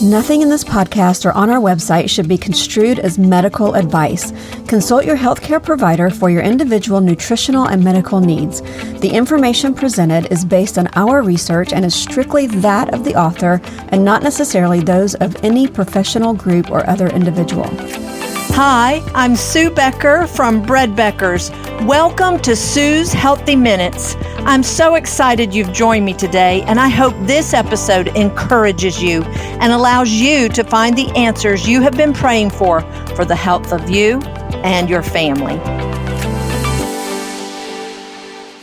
Nothing in this podcast or on our website should be construed as medical advice. Consult your healthcare provider for your individual nutritional and medical needs. The information presented is based on our research and is strictly that of the author and not necessarily those of any professional group or other individual. Hi, I'm Sue Becker from Bread Beckers. Welcome to Sue's Healthy Minutes. I'm so excited you've joined me today, and I hope this episode encourages you and allows you to find the answers you have been praying for the health of you and your family.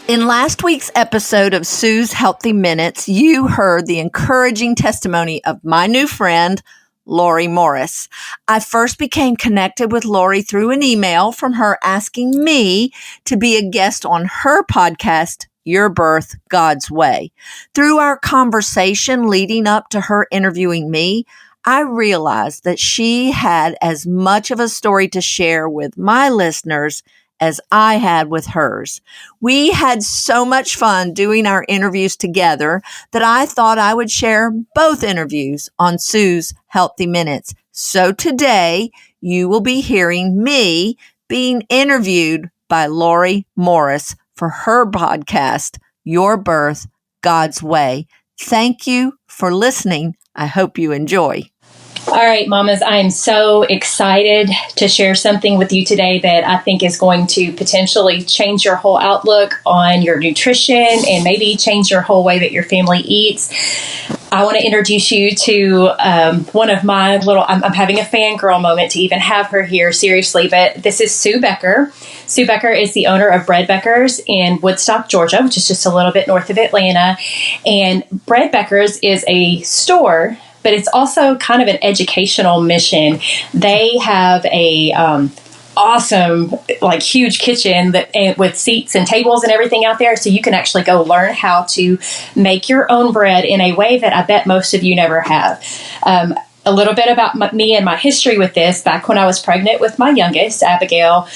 In last week's episode of Sue's Healthy Minutes, you heard the encouraging testimony of my new friend, Lori Morris. I first became connected with Lori through an email from her asking me to be a guest on her podcast, Your Birth, God's Way. Through our conversation leading up to her interviewing me, I realized that she had as much of a story to share with my listeners as I had with hers. We had so much fun doing our interviews together that I thought I would share both interviews on Sue's Healthy Minutes. So today, you will be hearing me being interviewed by Lori Morris for her podcast, Your Birth, God's Way. Thank you for listening. I hope you enjoy. All right, mamas, I am so excited to share something with you today that I think is going to potentially change your whole outlook on your nutrition and maybe change your whole way that your family eats. I want to introduce you to one of my I'm having a fangirl moment to even have her here, seriously, but this is Sue Becker. Sue Becker is the owner of Bread Beckers in Woodstock, Georgia, which is just a little bit north of Atlanta. And Bread Beckers is a store, but it's also kind of an educational mission. They have a awesome, huge kitchen with seats and tables and everything out there, so you can actually go learn how to make your own bread in a way that I bet most of you never have. A little bit about me and my history with this. Back when I was pregnant with my youngest, Abigail,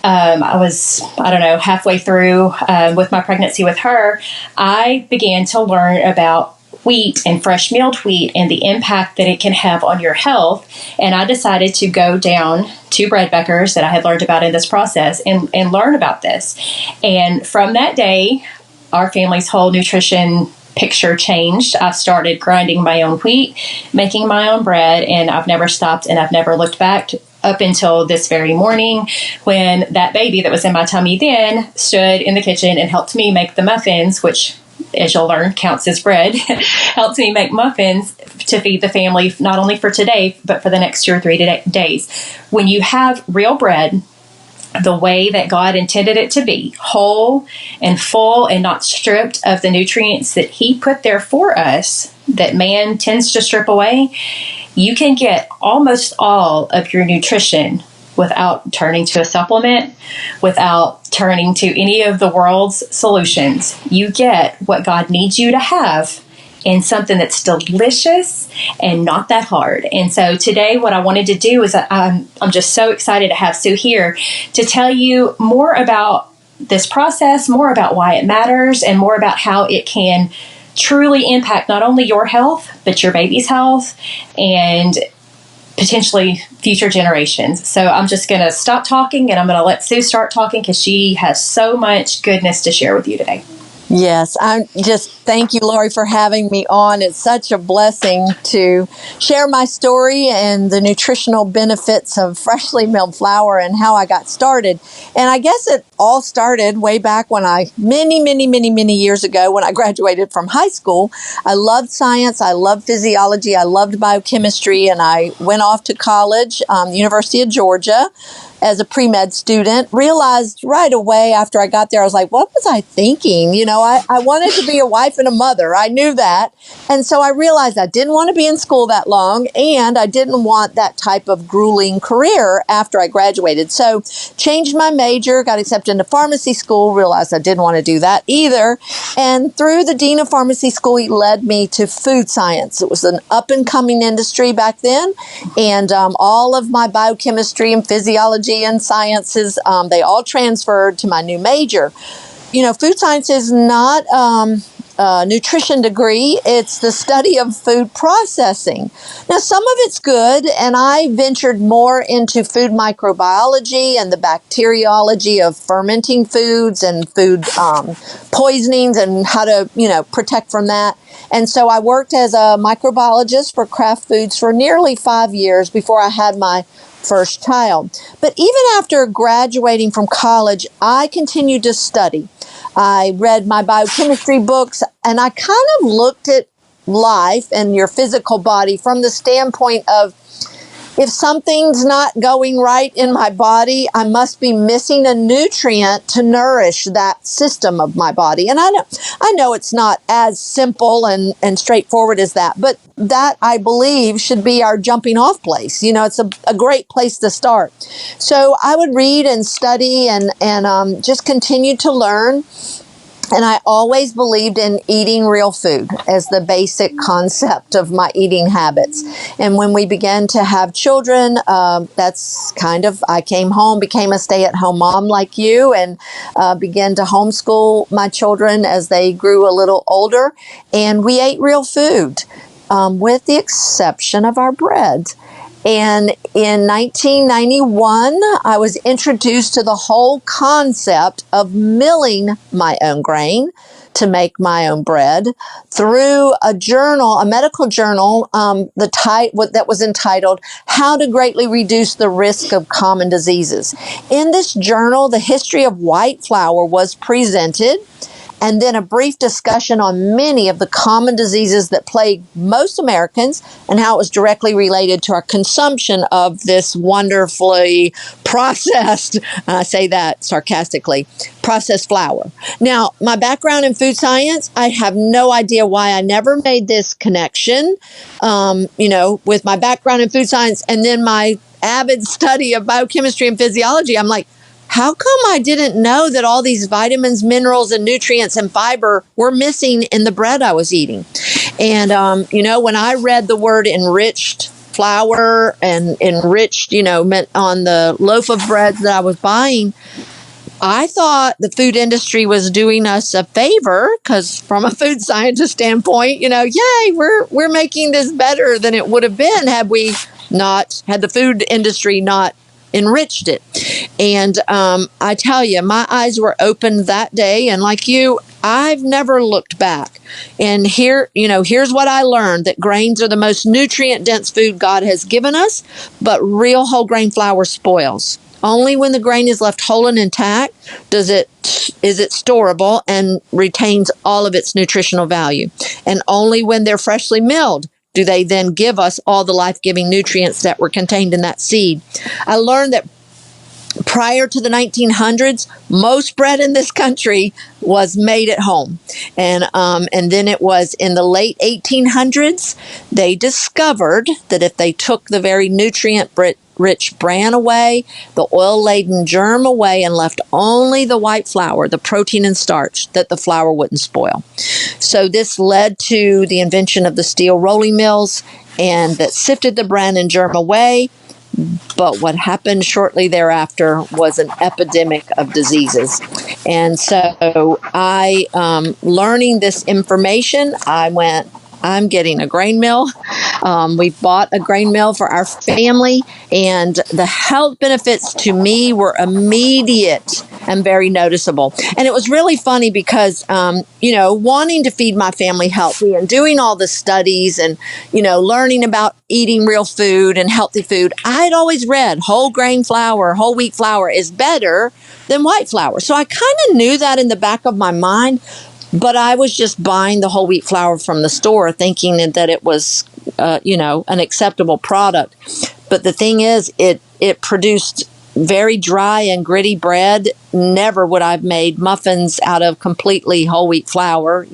I was, halfway through with my pregnancy with her, I began to learn about wheat and fresh milled wheat and the impact that it can have on your health. And I decided to go down to Bread Beckers that I had learned about in this process and learn about this. And from that day, our family's whole nutrition picture changed. I started grinding my own wheat, making my own bread, and I've never stopped and I've never looked back up until this very morning when that baby that was in my tummy then stood in the kitchen and helped me make the muffins, which, as you'll learn, counts as bread, helped me make muffins to feed the family, not only for today, but for the next 2 or 3 days. When you have real bread, the way that God intended it to be, whole and full and not stripped of the nutrients that He put there for us, that man tends to strip away, you can get almost all of your nutrition without turning to a supplement, without turning to any of the world's solutions. You get what God needs you to have in something that's delicious and not that hard. And so today what I wanted to do is I'm just so excited to have Sue here to tell you more about this process, more about why it matters, and more about how it can truly impact not only your health, but your baby's health and potentially future generations. So I'm just going to stop talking and I'm going to let Sue start talking because she has so much goodness to share with you today. Yes, thank you, Lori, for having me on. It's such a blessing to share my story and the nutritional benefits of freshly milled flour and how I got started. And I guess it all started way back when many years ago when I graduated from high school. I loved science, I loved physiology, I loved biochemistry, and I went off to college, University of Georgia, as a pre-med student. Realized right away after I got there, I was like, what was I thinking? I wanted to be a wife and a mother. I knew that. And so I realized I didn't want to be in school that long, and I didn't want that type of grueling career after I graduated. So changed my major, got accepted into pharmacy school, realized I didn't want to do that either. And through the dean of pharmacy school, he led me to food science. It was an up-and-coming industry back then. And all of my biochemistry and physiology and sciences, they all transferred to my new major. Food science is not nutrition degree. It's the study of food processing. Now, some of it's good, and I ventured more into food microbiology and the bacteriology of fermenting foods and food poisonings and how to, protect from that. And so I worked as a microbiologist for Kraft Foods for nearly 5 years before I had my first child. But even after graduating from college, I continued to study. I read my biochemistry books, and I kind of looked at life and your physical body from the standpoint of, if something's not going right in my body, I must be missing a nutrient to nourish that system of my body. And I know it's not as simple and straightforward as that, but that, I believe, should be our jumping off place. It's a great place to start. So I would read and study and just continue to learn. And I always believed in eating real food as the basic concept of my eating habits. And when we began to have children, I came home, became a stay-at-home mom like you, and began to homeschool my children as they grew a little older. And we ate real food, with the exception of our bread. And in 1991, I was introduced to the whole concept of milling my own grain to make my own bread through a journal, a medical journal, that was entitled "How to Greatly Reduce the Risk of Common Diseases." In this journal, the history of white flour was presented, and then a brief discussion on many of the common diseases that plague most Americans and how it was directly related to our consumption of this wonderfully processed, I say that sarcastically, processed flour. Now, my background in food science, I have no idea why I never made this connection, with my background in food science and then my avid study of biochemistry and physiology. I'm like, how come I didn't know that all these vitamins, minerals, and nutrients and fiber were missing in the bread I was eating? And, when I read the word enriched flour and enriched, meant on the loaf of bread that I was buying, I thought the food industry was doing us a favor because from a food scientist standpoint, yay, we're making this better than it would have been had the food industry not enriched it. And I tell you, my eyes were opened that day. And like you, I've never looked back. And here's what I learned, that grains are the most nutrient-dense food God has given us, but real whole grain flour spoils. Only when the grain is left whole and intact is it storable and retains all of its nutritional value. And only when they're freshly milled do they then give us all the life-giving nutrients that were contained in that seed. I learned that prior to the 1900s, most bread in this country was made at home. And then it was in the late 1800s, they discovered that if they took the very nutrient-rich bran away, the oil-laden germ away, and left only the white flour, the protein and starch, that the flour wouldn't spoil. So this led to the invention of the steel rolling mills, and that sifted the bran and germ away. But what happened shortly thereafter was an epidemic of diseases. And so learning this information, I'm getting a grain mill. We bought a grain mill for our family, and the health benefits to me were immediate and very noticeable. And it was really funny because, wanting to feed my family healthy and doing all the studies and, learning about eating real food and healthy food, I'd always read whole grain flour, whole wheat flour is better than white flour. So I kind of knew that in the back of my mind. But I was just buying the whole wheat flour from the store thinking that it was, an acceptable product. But the thing is, it produced very dry and gritty bread. Never would I've made muffins out of completely whole wheat flour,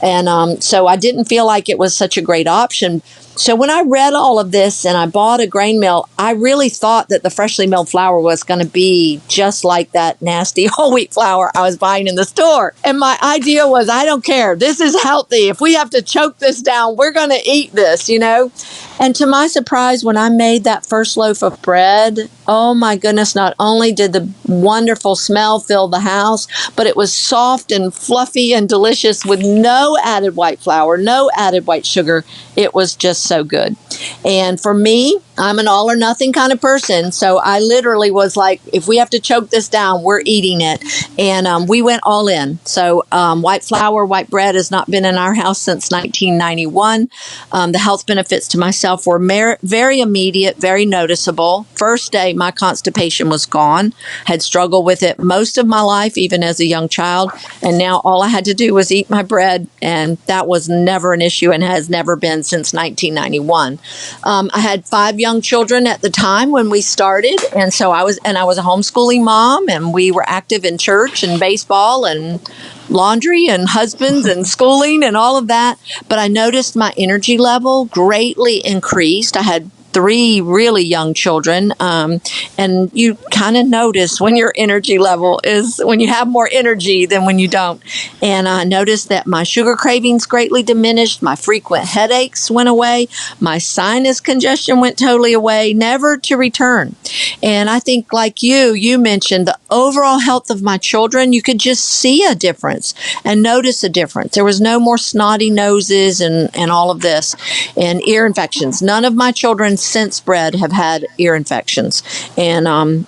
And so I didn't feel like it was such a great option. So when I read all of this and I bought a grain mill, I really thought that the freshly milled flour was going to be just like that nasty whole wheat flour I was buying in the store. And my idea was, I don't care. This is healthy. If we have to choke this down, we're going to eat this, And to my surprise, when I made that first loaf of bread, oh my goodness, not only did the wonderful wonderful smell filled the house, but it was soft and fluffy and delicious with no added white flour, no added white sugar. It was just so good. And for me, I'm an all or nothing kind of person. So I literally was like, if we have to choke this down, we're eating it. And we went all in. So white flour, white bread has not been in our house since 1991. The health benefits to myself were very immediate, very noticeable. First day, my constipation was gone. Had struggled with it most of my life, even as a young child. And now all I had to do was eat my bread. And that was never an issue and has never been since 1991. I had 5 young children at the time when we started. And so I was a homeschooling mom, and we were active in church and baseball and laundry and husbands and schooling and all of that. But I noticed my energy level greatly increased. I had 3 really young children. And you kind of notice when your energy level is, when you have more energy than when you don't. And I noticed that my sugar cravings greatly diminished. My frequent headaches went away. My sinus congestion went totally away, never to return. And I think like you mentioned the overall health of my children, you could just see a difference and notice a difference. There was no more snotty noses and all of this and ear infections. None of my children since bread have had ear infections. And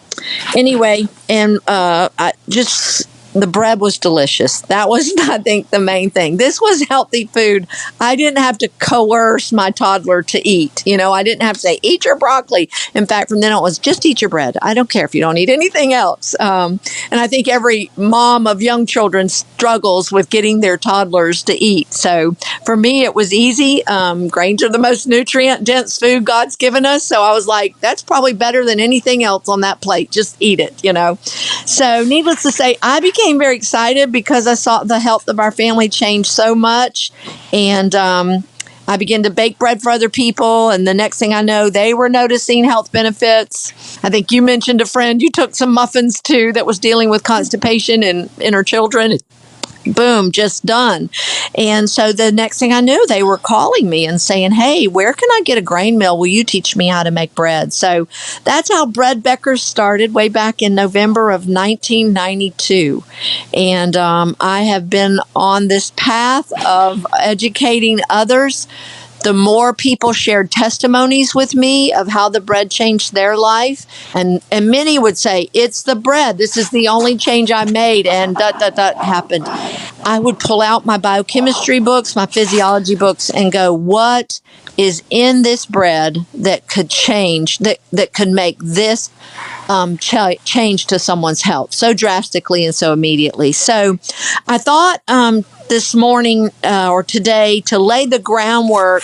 anyway, and the bread was delicious. That was, I think, the main thing. This was healthy food. I didn't have to coerce my toddler to eat. I didn't have to say, eat your broccoli. In fact, from then on, it was just eat your bread. I don't care if you don't eat anything else. And I think every mom of young children struggles with getting their toddlers to eat. So for me, it was easy. Grains are the most nutrient-dense food God's given us. So I was like, that's probably better than anything else on that plate. Just eat it, So needless to say, I became very excited because I saw the health of our family change so much. And I began to bake bread for other people. And the next thing I know, they were noticing health benefits. I think you mentioned a friend you took some muffins to that was dealing with constipation in her children. Boom, just done. And so the next thing I knew, they were calling me and saying, hey, where can I get a grain mill? Will you teach me how to make bread? So that's how Bread Becker started way back in November of 1992. And I have been on this path of educating others. The more people shared testimonies with me of how the bread changed their life, and many would say, it's the bread. This is the only change I made, and that happened. I would pull out my biochemistry books, my physiology books, and go, what is in this bread that could change, that could make this change to someone's health so drastically and so immediately? So I thought this morning or today to lay the groundwork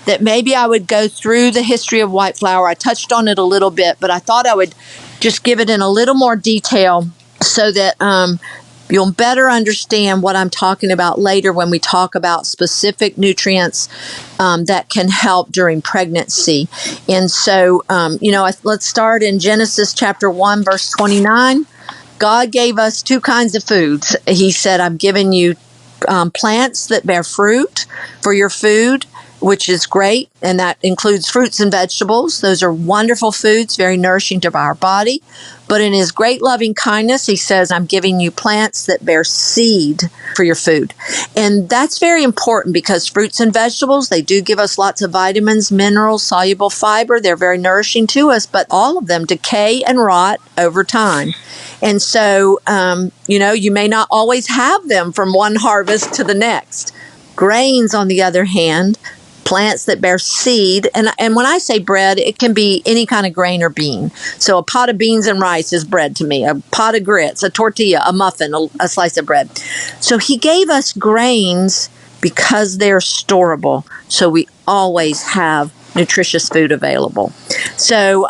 that maybe I would go through the history of white flour. I touched on it a little bit, but I thought I would just give it in a little more detail so that you'll better understand what I'm talking about later when we talk about specific nutrients that can help during pregnancy. And so, let's start in Genesis chapter 1, verse 29. God gave us 2 kinds of foods. He said, I'm giving you plants that bear fruit for your food, which is great. And that includes fruits and vegetables. Those are wonderful foods, very nourishing to our body. But in his great loving kindness, he says, I'm giving you plants that bear seed for your food. And that's very important because fruits and vegetables, they do give us lots of vitamins, minerals, soluble fiber. They're very nourishing to us, but all of them decay and rot over time. And so, you may not always have them from one harvest to the next. Grains, on the other hand, plants that bear seed, and when I say bread, it can be any kind of grain or bean. So a pot of beans and rice is bread to me, a pot of grits, a tortilla, a muffin, a slice of bread. So he gave us grains because they're storable, so we always have nutritious food available. So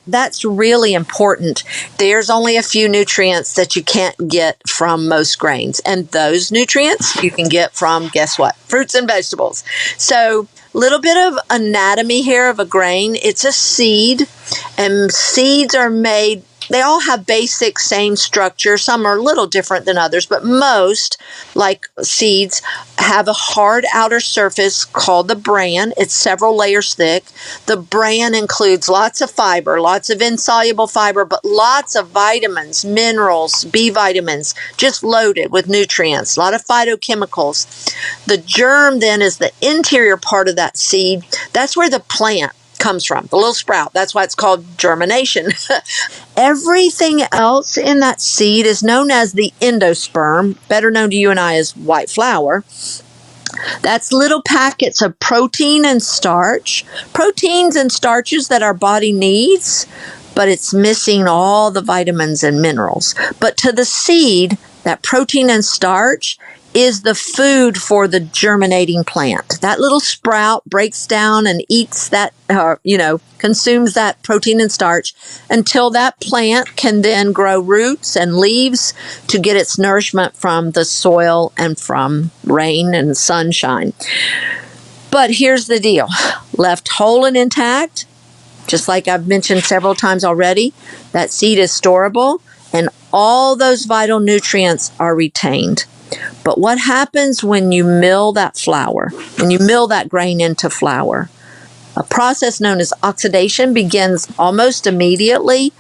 that's really important. There's only a few nutrients that you can't get from most grains. And those nutrients you can get from, guess what? Fruits and vegetables. So a little bit of anatomy here of a grain. It's a seed, and seeds are made they all have basic same structure. Some are a little different than others, but most, like seeds, have a hard outer surface called the bran. It's several layers thick. The bran includes lots of fiber, lots of insoluble fiber, but lots of vitamins, minerals, B vitamins, just loaded with nutrients, a lot of phytochemicals. The germ then is the interior part of that seed. That's where the plant comes from, the little sprout. That's why it's called germination. Everything else in that seed is known as the endosperm, better known to you and I as white flour. That's little packets of protein and starch, proteins and starches that our body needs, but it's missing all the vitamins and minerals. But to the seed, that protein and starch is the food for the germinating plant. That little sprout breaks down and eats that, consumes that protein and starch until that plant can then grow roots and leaves to get its nourishment from the soil and from rain and sunshine. But here's the deal. Left whole and intact, just like I've mentioned several times already, that seed is storable and all those vital nutrients are retained. But what happens when you mill that flour, when you mill that grain into flour? A process known as oxidation begins almost immediately.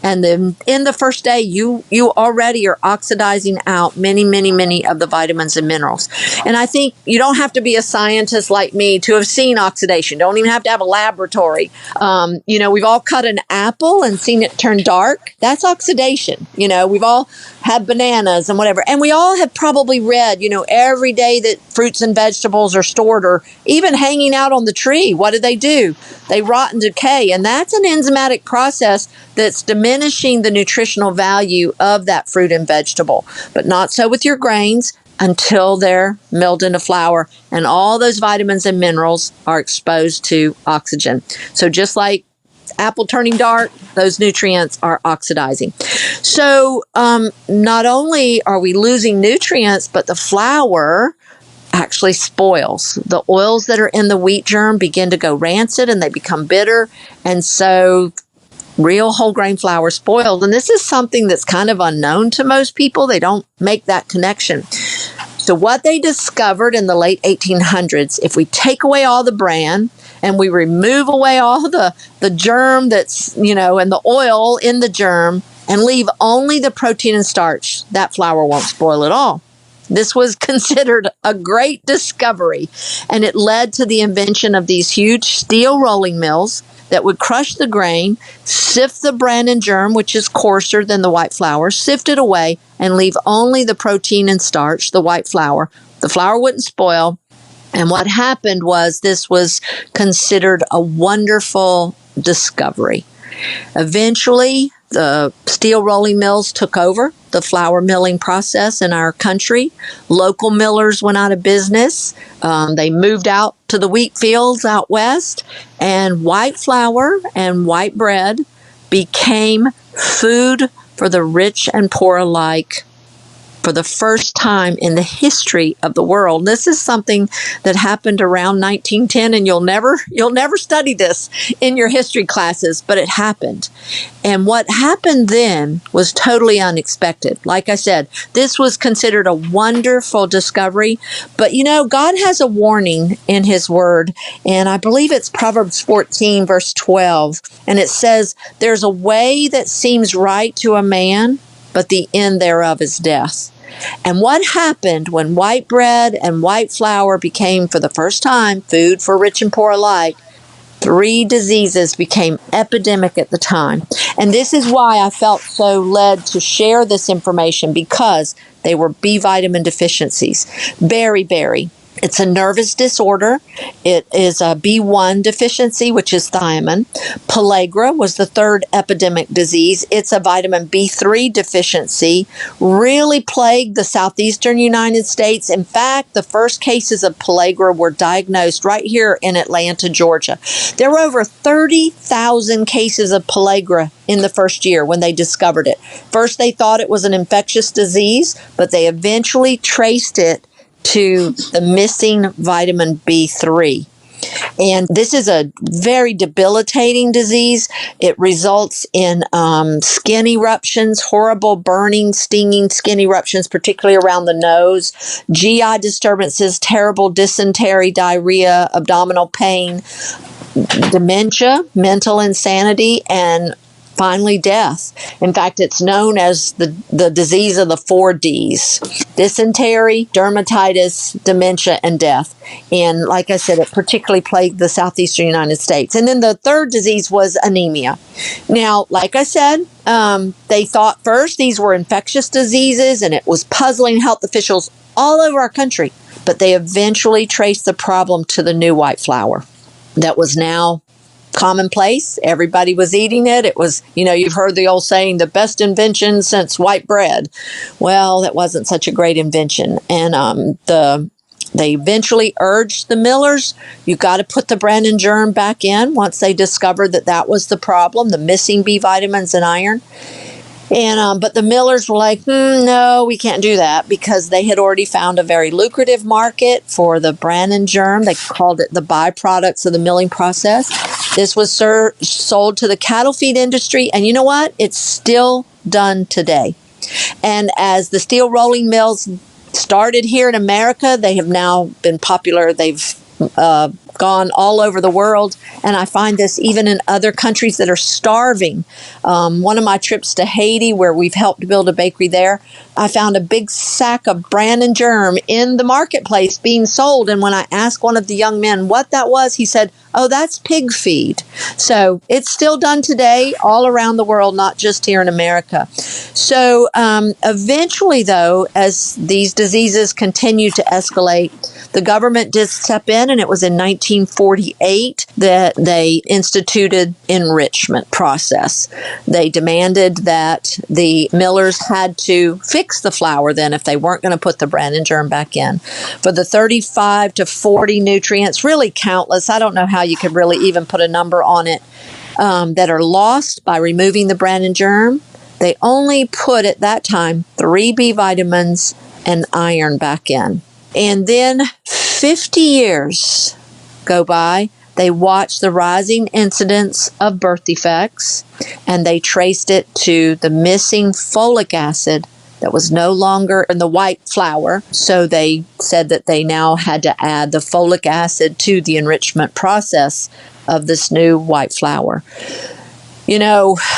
And then in the first day, you already are oxidizing out many of the vitamins and minerals. And I think you don't have to be a scientist like me to have seen oxidation. Don't even have to have a laboratory. We've all cut an apple and seen it turn dark. That's oxidation. We've all had bananas and whatever. And we all have probably read, every day that fruits and vegetables are stored or even hanging out on the tree. What do? They rot and decay. And that's an enzymatic process that's diminishing the nutritional value of that fruit and vegetable. But not so with your grains until they're milled into flour and all those vitamins and minerals are exposed to oxygen. So just like apple turning dark, those nutrients are oxidizing. So not only are we losing nutrients, but the flour actually spoils. The oils that are in the wheat germ begin to go rancid and they become bitter. And so real whole grain flour spoiled. And this is something that's kind of unknown to most people. They don't make that connection. So what they discovered in the late 1800s, if we take away all the bran and we remove away all the germ that's, and the oil in the germ and leave only the protein and starch, that flour won't spoil at all. This was considered a great discovery, and it led to the invention of these huge steel rolling mills that would crush the grain, sift the bran and germ, which is coarser than the white flour, sift it away, and leave only the protein and starch, the white flour. The flour wouldn't spoil. And what happened was this was considered a wonderful discovery. Eventually, the steel rolling mills took over the flour milling process in our country. Local millers went out of business. They moved out to the wheat fields out west, and white flour and white bread became food for the rich and poor alike for the first time in the history of the world. This is something that happened around 1910, and you'll never study this in your history classes, but it happened. And what happened then was totally unexpected. Like I said, this was considered a wonderful discovery, but God has a warning in His Word, and I believe it's Proverbs 14, verse 12, and it says, "There's a way that seems right to a man, but the end thereof is death." And what happened when white bread and white flour became, for the first time, food for rich and poor alike? 3 diseases became epidemic at the time. And this is why I felt so led to share this information, because they were B vitamin deficiencies. Beriberi. It's a nervous disorder. It is a B1 deficiency, which is thiamine. Pellagra was the 3rd epidemic disease. It's a vitamin B3 deficiency. Really plagued the southeastern United States. In fact, the first cases of pellagra were diagnosed right here in Atlanta, Georgia. There were over 30,000 cases of pellagra in the first year when they discovered it. First, they thought it was an infectious disease, but they eventually traced it to the missing vitamin B3. And this is a very debilitating disease. It results in skin eruptions, horrible burning, stinging skin eruptions, particularly around the nose, GI disturbances, terrible dysentery, diarrhea, abdominal pain, dementia, mental insanity, and finally death. In fact, it's known as the disease of the 4 Ds: dysentery, dermatitis, dementia, and death. And like I said, it particularly plagued the southeastern United States. And then the third disease was anemia. Now, like I said, they thought first these were infectious diseases, and it was puzzling health officials all over our country. But they eventually traced the problem to the new white flour that was now commonplace. Everybody was eating it. It was, you've heard the old saying, the best invention since white bread. Well, that wasn't such a great invention. And they eventually urged the millers, you've got to put the Brandon germ back in once they discovered that was the problem, the missing B vitamins and iron. And but the millers were like, no, we can't do that, because they had already found a very lucrative market for the Brandon germ. They called it the byproducts of the milling process. This was sold to the cattle feed industry, and you know what? It's still done today. And as the steel rolling mills started here in America, they have now been popular. They've gone all over the world, and I find this even in other countries that are starving. One of my trips to Haiti, where we've helped build a bakery there, I found a big sack of Brandon germ in the marketplace being sold, and when I asked one of the young men what that was, he said, oh, that's pig feed. So it's still done today all around the world, not just here in America. So eventually, though, as these diseases continue to escalate, the government did step in, and it was in 1948 that they instituted enrichment process. They demanded that the millers had to fix the flour then if they weren't going to put the Brandon germ back in. For the 35 to 40 nutrients, really countless, I don't know how you could really even put a number on it, that are lost by removing the Brandon germ, they only put at that time 3 B vitamins and iron back in. And then 50 years go by, they watched the rising incidence of birth defects, and they traced it to the missing folic acid that was no longer in the white flour. So they said that they now had to add the folic acid to the enrichment process of this new white flour.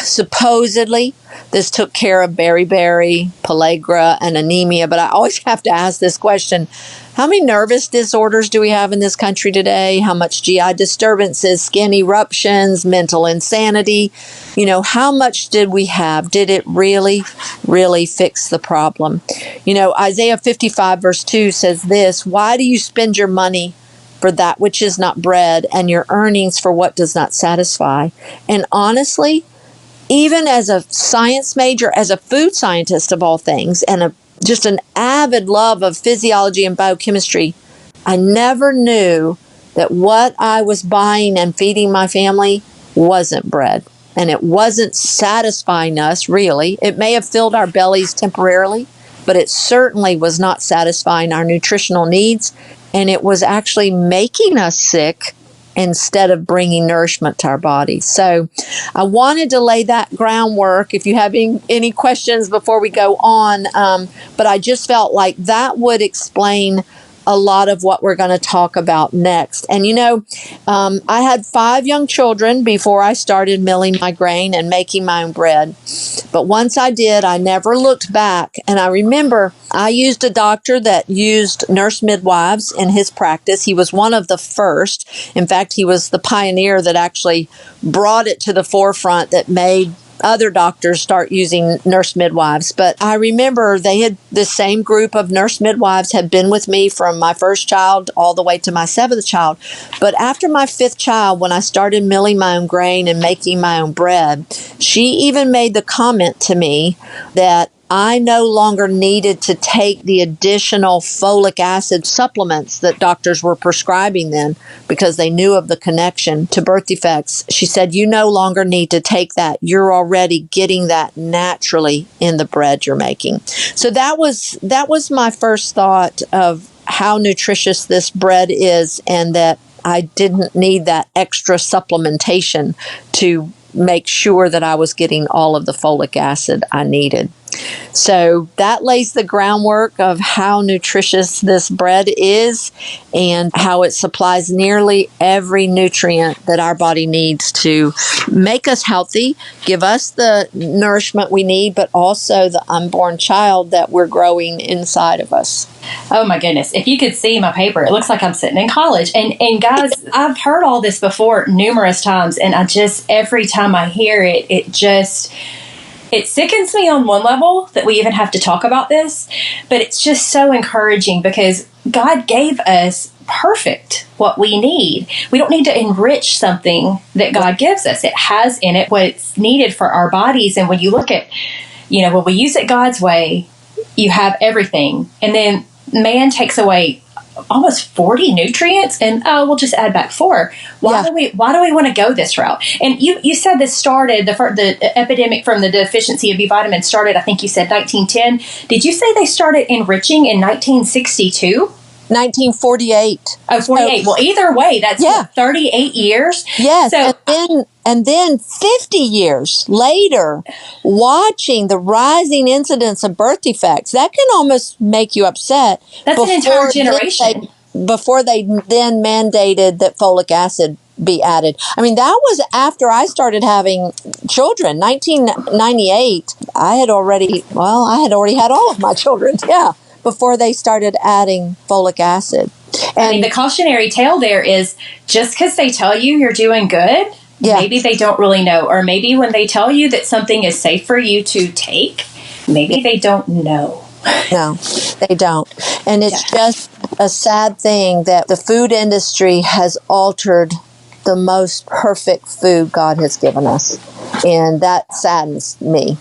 Supposedly, this took care of beriberi, pellagra, and anemia, but I always have to ask this question. How many nervous disorders do we have in this country today? How much GI disturbances, skin eruptions, mental insanity? How much did we have? Did it really, really fix the problem? Isaiah 55 verse 2 says this, why do you spend your money for that which is not bread, and your earnings for what does not satisfy? And honestly, even as a science major, as a food scientist of all things, and just an avid love of physiology and biochemistry, I never knew that what I was buying and feeding my family wasn't bread. And it wasn't satisfying us, really. It may have filled our bellies temporarily, but it certainly was not satisfying our nutritional needs. And it was actually making us sick instead of bringing nourishment to our bodies. So I wanted to lay that groundwork if you have any questions before we go on. But I just felt like that would explain a lot of what we're going to talk about next. And I had 5 young children before I started milling my grain and making my own bread. But once I did, I never looked back. And I remember I used a doctor that used nurse midwives in his practice. He was one of the first. In fact, he was the pioneer that actually brought it to the forefront that made other doctors start using nurse midwives. But I remember the same group of nurse midwives had been with me from my first child all the way to my 7th child. But after my 5th child, when I started milling my own grain and making my own bread, she even made the comment to me that I no longer needed to take the additional folic acid supplements that doctors were prescribing then because they knew of the connection to birth defects. She said, you no longer need to take that. You're already getting that naturally in the bread you're making. So that was my first thought of how nutritious this bread is, and that I didn't need that extra supplementation to make sure that I was getting all of the folic acid I needed. So that lays the groundwork of how nutritious this bread is and how it supplies nearly every nutrient that our body needs to make us healthy, give us the nourishment we need, but also the unborn child that we're growing inside of us. Oh my goodness. If you could see my paper, it looks like I'm sitting in college. And guys, I've heard all this before numerous times, and every time I hear it, it sickens me on one level that we even have to talk about this, but it's just so encouraging because God gave us perfect what we need. We don't need to enrich something that God gives us. It has in it what's needed for our bodies. And when you look at, when we use it God's way, you have everything. And then man takes away almost 40 nutrients, and we'll just add back 4. Why do we want to go this route? And you said this started, the epidemic from the deficiency of B vitamins started, I think you said 1910. Did you say they started enriching in 1962? 1948. Oh, 48. Well, either way, that's 38 years. Yes. So, and then 50 years later, watching the rising incidence of birth defects, that can almost make you upset. That's an entire generation. Before they then mandated that folic acid be added. I mean, that was after I started having children. 1998, I had already had all of my children. Yeah. Before they started adding folic acid. And the cautionary tale there is just because they tell you you're doing good, maybe they don't really know. Or maybe when they tell you that something is safe for you to take, maybe they don't know. No, they don't. And it's just a sad thing that the food industry has altered the most perfect food God has given us. And that saddens me,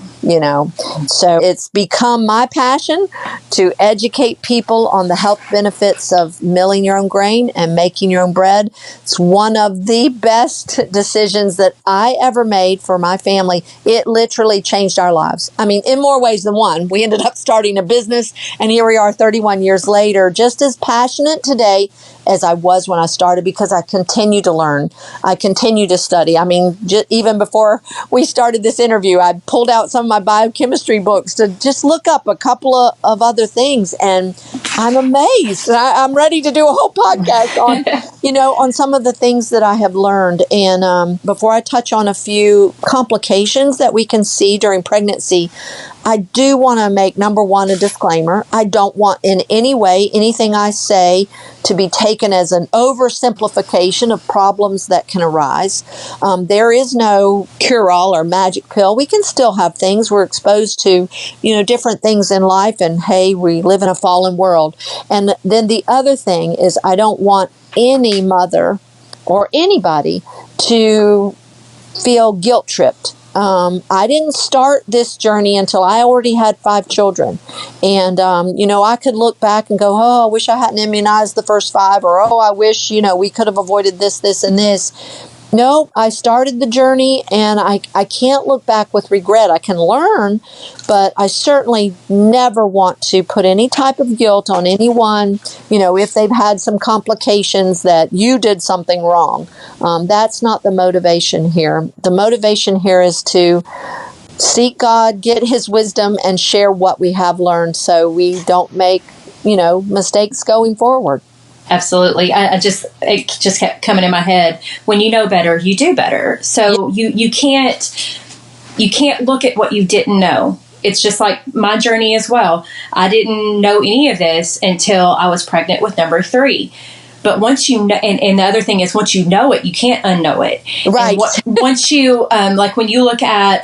So it's become my passion to educate people on the health benefits of milling your own grain and making your own bread. It's one of the best decisions that I ever made for my family. It literally changed our lives. I mean, in more ways than one. We ended up starting a business, and here we are 31 years later, just as passionate today as I was when I started, because I continue to learn. I continue to study. I mean, even before we started this interview, I pulled out some of my biochemistry books to just look up a couple of other things, and I'm amazed. I'm ready to do a whole podcast on, on some of the things that I have learned. And before I touch on a few complications that we can see during pregnancy, I do want to make, number one, a disclaimer. I don't want in any way anything I say to be taken as an oversimplification of problems that can arise. There is no cure-all or magic pill. We can still have things. We're exposed to, different things in life, and hey, we live in a fallen world. And then the other thing is, I don't want any mother or anybody to feel guilt-tripped. I didn't start this journey until I already had 5 children. And, I could look back and go, I wish I hadn't immunized the first 5, or, I wish, we could have avoided this, this, and this. No, I started the journey, and I can't look back with regret. I can learn, but I certainly never want to put any type of guilt on anyone, if they've had some complications that you did something wrong. That's not the motivation here. The motivation here is to seek God, get His wisdom, and share what we have learned so we don't make, mistakes going forward. Absolutely. It just kept coming in my head. When you know better, you do better. So you can't look at what you didn't know. It's just like my journey as well. I didn't know any of this until I was pregnant with number 3. But once you know, and the other thing is, once you know it, you can't unknow it. Right. Once you, like when you look at,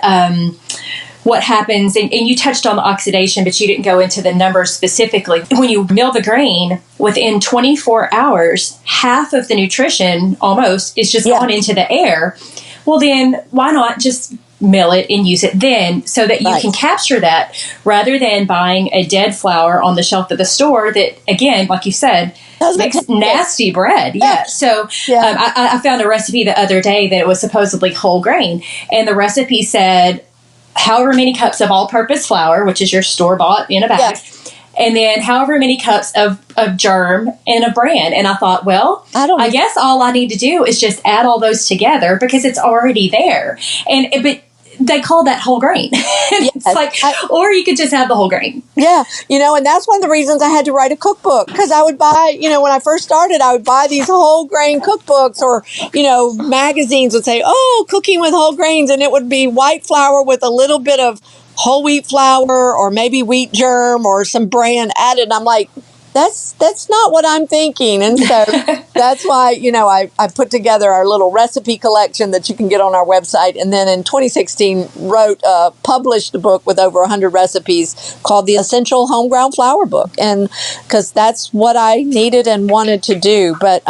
what happens, and you touched on the oxidation, but you didn't go into the numbers specifically. When you mill the grain, within 24 hours, half of the nutrition almost is just gone into the air. Well, then why not just mill it and use it then, so that you can capture that, rather than buying a dead flour on the shelf of the store that, again, like you said, makes nasty bread. Yeah. So I found a recipe the other day that it was supposedly whole grain, and the recipe said however many cups of all-purpose flour, which is your store-bought in a bag, and then however many cups of germ and a bran. And I thought, well, I guess all I need to do is just add all those together because it's already there. But they call that whole grain. It's or you could just have the whole grain. Yeah. And that's one of the reasons I had to write a cookbook, because I would buy, when I first started, I would buy these whole grain cookbooks, or, magazines would say, cooking with whole grains. And it would be white flour with a little bit of whole wheat flour, or maybe wheat germ or some bran added. And I'm like, that's not what I'm thinking. And so that's why, I put together our little recipe collection that you can get on our website. And then in 2016, published a book with over 100 recipes called the Essential Homegrown Flour Book. And because that's what I needed and wanted to do. But,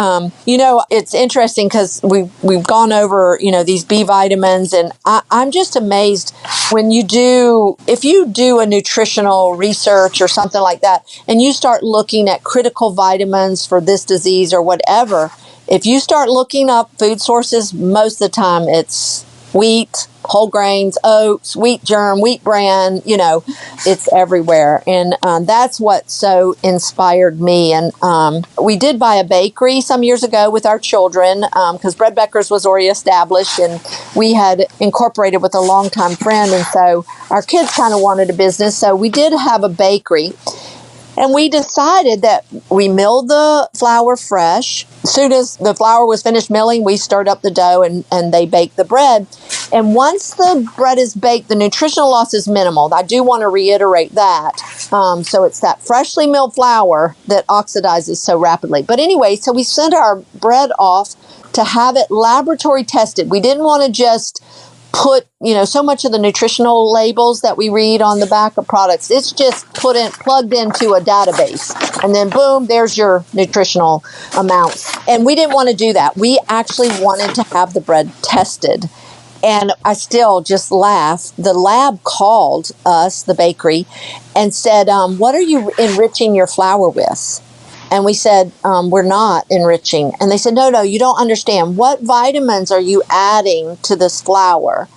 it's interesting because we've gone over, these B vitamins, and I'm just amazed if you do a nutritional research or something like that, and you start looking at critical vitamins for this disease or whatever, if you start looking up food sources, most of the time it's wheat, whole grains, oats, wheat germ, wheat bran, it's everywhere. And that's what so inspired me. And we did buy a bakery some years ago with our children, because Bread Becker's was already established, and we had incorporated with a longtime friend. And so our kids kind of wanted a business. So we did have a bakery. And we decided that we milled the flour fresh. As soon as the flour was finished milling, we stirred up the dough and they baked the bread. And once the bread is baked, the nutritional loss is minimal. I do want to reiterate that. So it's that freshly milled flour that oxidizes so rapidly. But anyway, so we sent our bread off to have it laboratory tested. We didn't want to just put, so much of the nutritional labels that we read on the back of products, it's just plugged into a database, and then boom, there's your nutritional amounts. And we didn't want to do that. We actually wanted to have the bread tested. And I still just laugh. The lab called us, the bakery, and said, what are you enriching your flour with? And we said, we're not enriching. And they said, no, you don't understand. What vitamins are you adding to this flour?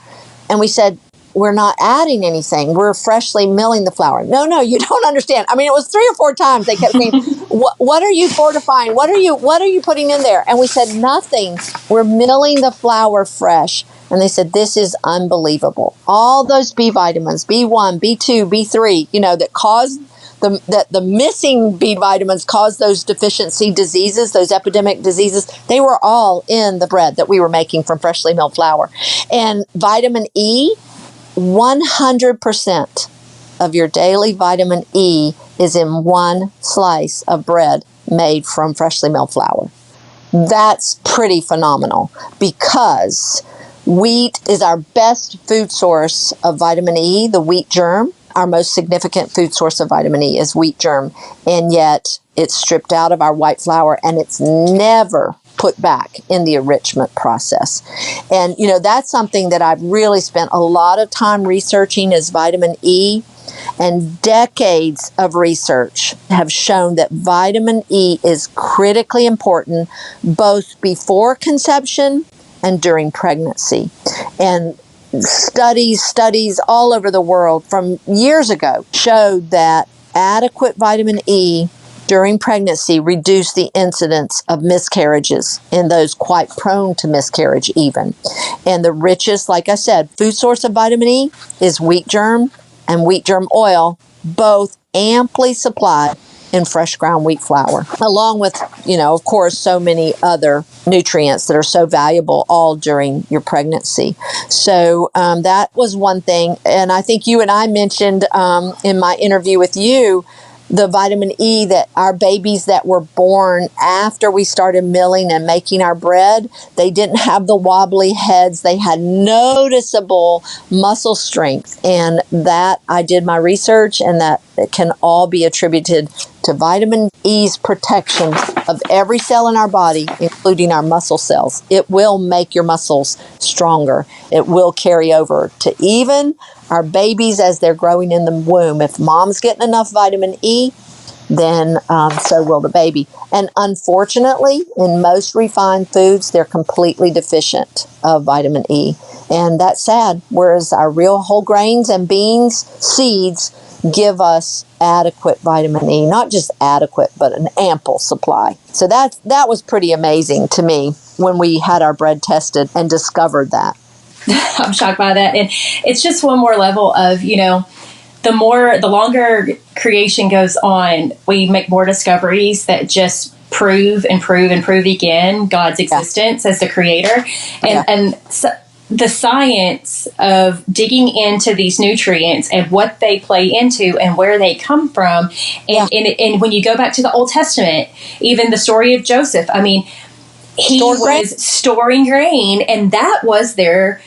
And we said, we're not adding anything. We're freshly milling the flour. No, you don't understand. I mean, it was 3 or 4 times they kept saying, what are you fortifying? What are you putting in there? And we said, nothing. We're milling the flour fresh. And they said, this is unbelievable. All those B vitamins, B1, B2, B3, that cause the missing B vitamins cause those deficiency diseases, those epidemic diseases. They were all in the bread that we were making from freshly milled flour. And vitamin E, 100% of your daily vitamin E is in one slice of bread made from freshly milled flour. That's pretty phenomenal, because wheat is our best food source of vitamin E, the wheat germ. Our most significant food source of vitamin E is wheat germ, and yet it's stripped out of our white flour, and it's never put back in the enrichment process. And, that's something that I've really spent a lot of time researching, is vitamin E, and decades of research have shown that vitamin E is critically important both before conception and during pregnancy. And studies all over the world from years ago showed that adequate vitamin E during pregnancy reduced the incidence of miscarriages in those quite prone to miscarriage even. And the richest, like I said, food source of vitamin E is wheat germ and wheat germ oil, both amply supplied in fresh ground wheat flour, along with, of course, so many other nutrients that are so valuable all during your pregnancy. So that was one thing. And I think you and I mentioned in my interview with you, the vitamin E that our babies that were born after we started milling and making our bread, they didn't have the wobbly heads. They had noticeable muscle strength. And that I did my research, and that it can all be attributed to vitamin E's protection of every cell in our body, including our muscle cells. It will make your muscles stronger. It will carry over to even our babies as they're growing in the womb. If mom's getting enough vitamin E, then so will the baby. And unfortunately, in most refined foods, they're completely deficient of vitamin E. And that's sad. Whereas our real whole grains and beans, seeds, give us adequate vitamin E, not just adequate, but an ample supply. So that was pretty amazing to me when we had our bread tested and discovered that. I'm shocked by that. And it's just one more level of, the longer creation goes on, we make more discoveries that just prove again God's existence as the creator. And so the science of digging into these nutrients and what they play into and where they come from. And when you go back to the Old Testament, even the story of Joseph, I mean, he was storing grain, and that was their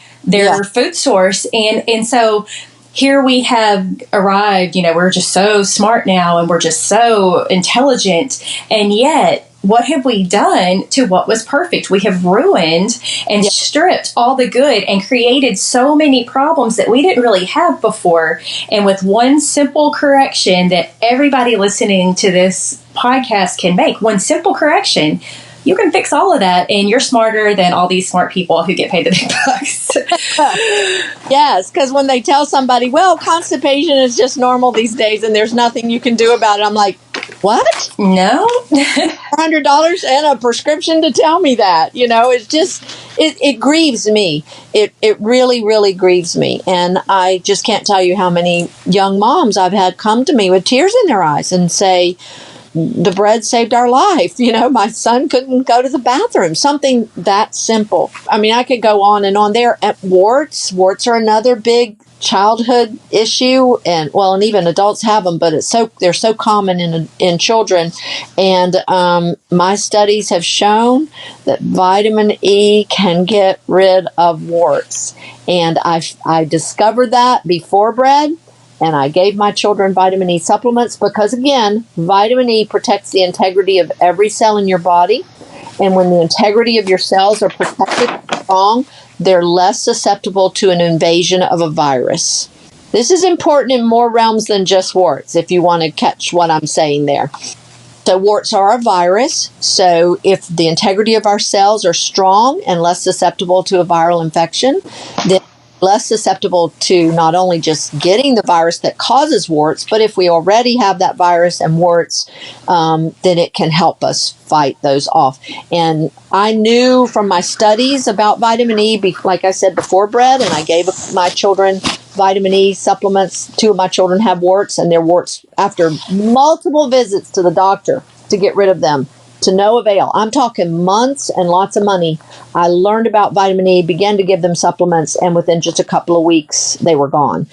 food source. And so here we have arrived, we're just so smart now, and we're just so intelligent. And yet, what have we done to what was perfect? We have ruined and stripped all the good and created so many problems that we didn't really have before. And with one simple correction that everybody listening to this podcast can make, one simple correction, you can fix all of that, and you're smarter than all these smart people who get paid the big bucks. Yes, because when they tell somebody, well, constipation is just normal these days and there's nothing you can do about it, I'm like, what? No. $400 and a prescription to tell me that. It's just, it grieves me. It really, really grieves me. And I just can't tell you how many young moms I've had come to me with tears in their eyes and say, the bread saved our life. My son couldn't go to the bathroom. Something that simple. I mean, I could go on and on there. Warts are another big childhood issue, and even adults have them, but they're so common in children. And my studies have shown that vitamin E can get rid of warts. And I discovered that before bread. And I gave my children vitamin E supplements because, again, vitamin E protects the integrity of every cell in your body. And when the integrity of your cells are protected and strong, they're less susceptible to an invasion of a virus. This is important in more realms than just warts, if you want to catch what I'm saying there. So warts are a virus. So if the integrity of our cells are strong and less susceptible to a viral infection, then less susceptible to not only just getting the virus that causes warts, but if we already have that virus and warts, then it can help us fight those off. And I knew from my studies about vitamin E, like I said, before bread, and I gave my children vitamin E supplements. 2 of my children have warts, and their warts, after multiple visits to the doctor to get rid of them, to no avail. I'm talking months and lots of money. I learned about vitamin E, began to give them supplements, and within just a couple of weeks, they were gone.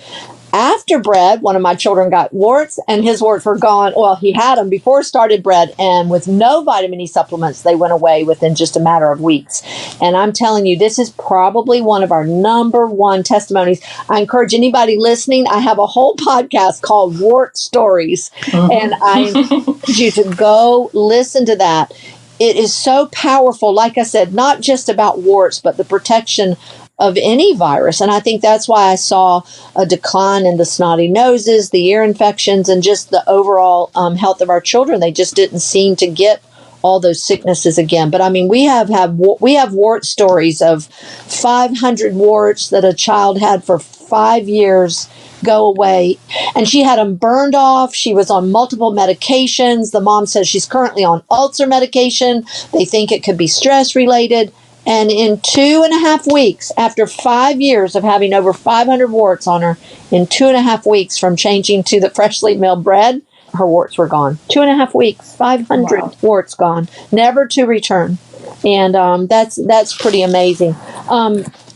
After bread, one of my children got warts, and his warts were gone. Well, he had them before started bread, and with no vitamin E supplements, they went away within just a matter of weeks. And I'm telling you, this is probably one of our number one testimonies. I encourage anybody listening, I have a whole podcast called Wart Stories, and I encourage you to go listen to that. It is so powerful, like I said, not just about warts, but the protection of any virus. And I think that's why I saw a decline in the snotty noses, the ear infections, and just the overall health of our children. They just didn't seem to get all those sicknesses again. But I mean, we have wart stories of 500 warts that a child had for 5 years go away, and she had them burned off. She was on multiple medications. The mom says she's currently on ulcer medication. They think it could be stress related. And in 2.5 weeks, after 5 years of having over 500 warts on her, in 2.5 weeks from changing to the freshly milled bread, her warts were gone. 2.5 weeks, 500 warts gone, never to return. And that's pretty amazing.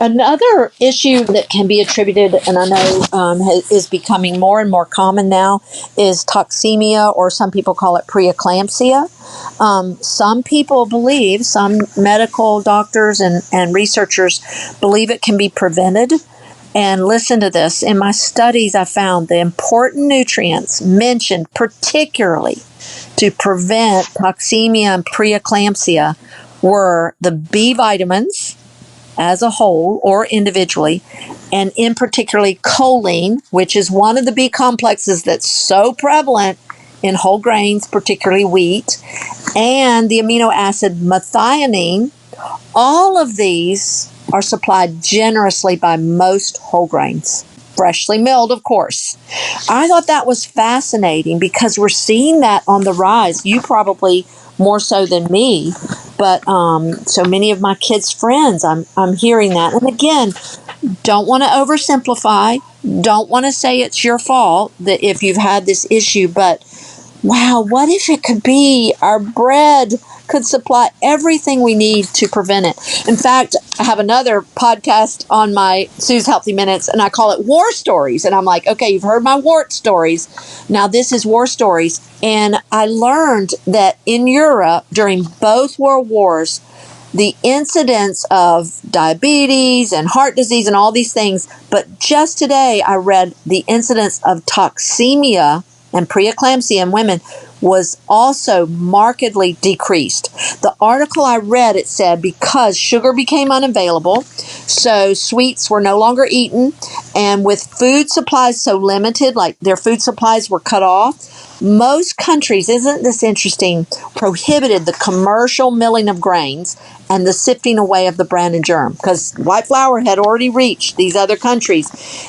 Another issue that can be attributed, and I know is becoming more and more common now, is toxemia, or some people call it pre-eclampsia. Some people believe, some medical doctors and researchers believe it can be prevented. And listen to this. In my studies, I found the important nutrients mentioned particularly to prevent toxemia and pre-eclampsia were the B vitamins as a whole or individually, and in particularly choline, which is one of the B complexes that's so prevalent in whole grains, particularly wheat, and the amino acid methionine. All of these are supplied generously by most whole grains. freshly milled, of course. I thought that was fascinating because we're seeing that on the rise. You probably more so than me, but so many of my kids' friends, I'm hearing that. And again, don't want to oversimplify. Don't want to say it's your fault that if you've had this issue, but wow, what if it could be our bread could supply everything we need to prevent it? In fact, I have another podcast on my Sue's Healthy Minutes, and I call it War Stories. And I'm like, okay, you've heard my wart stories. Now this is War Stories. And I learned that in Europe during both world wars, the incidence of diabetes and heart disease and all these things. But just today, I read the incidence of toxemia and pre-eclampsia in women was also markedly decreased. The article I read, it said because sugar became unavailable, so sweets were no longer eaten, and with food supplies so limited, like their food supplies were cut off, most countries, isn't this interesting, prohibited the commercial milling of grains and the sifting away of the bran and germ, because white flour had already reached these other countries.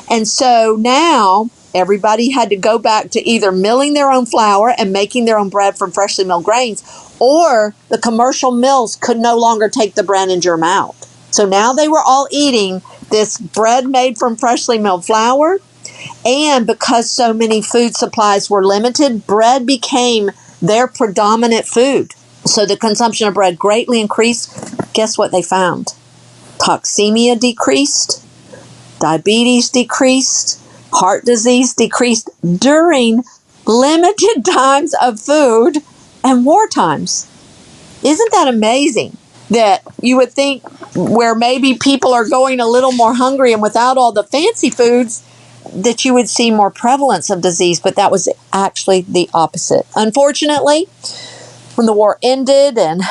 And so now everybody had to go back to either milling their own flour and making their own bread from freshly milled grains, or the commercial mills could no longer take the bran and germ out. So now they were all eating this bread made from freshly milled flour. And because so many food supplies were limited, bread became their predominant food. So the consumption of bread greatly increased. Guess what they found? Toxemia decreased, diabetes decreased, heart disease decreased during limited times of food and war times. Isn't that amazing? That you would think where maybe people are going a little more hungry and without all the fancy foods, that you would see more prevalence of disease, but that was actually the opposite. Unfortunately, when the war ended and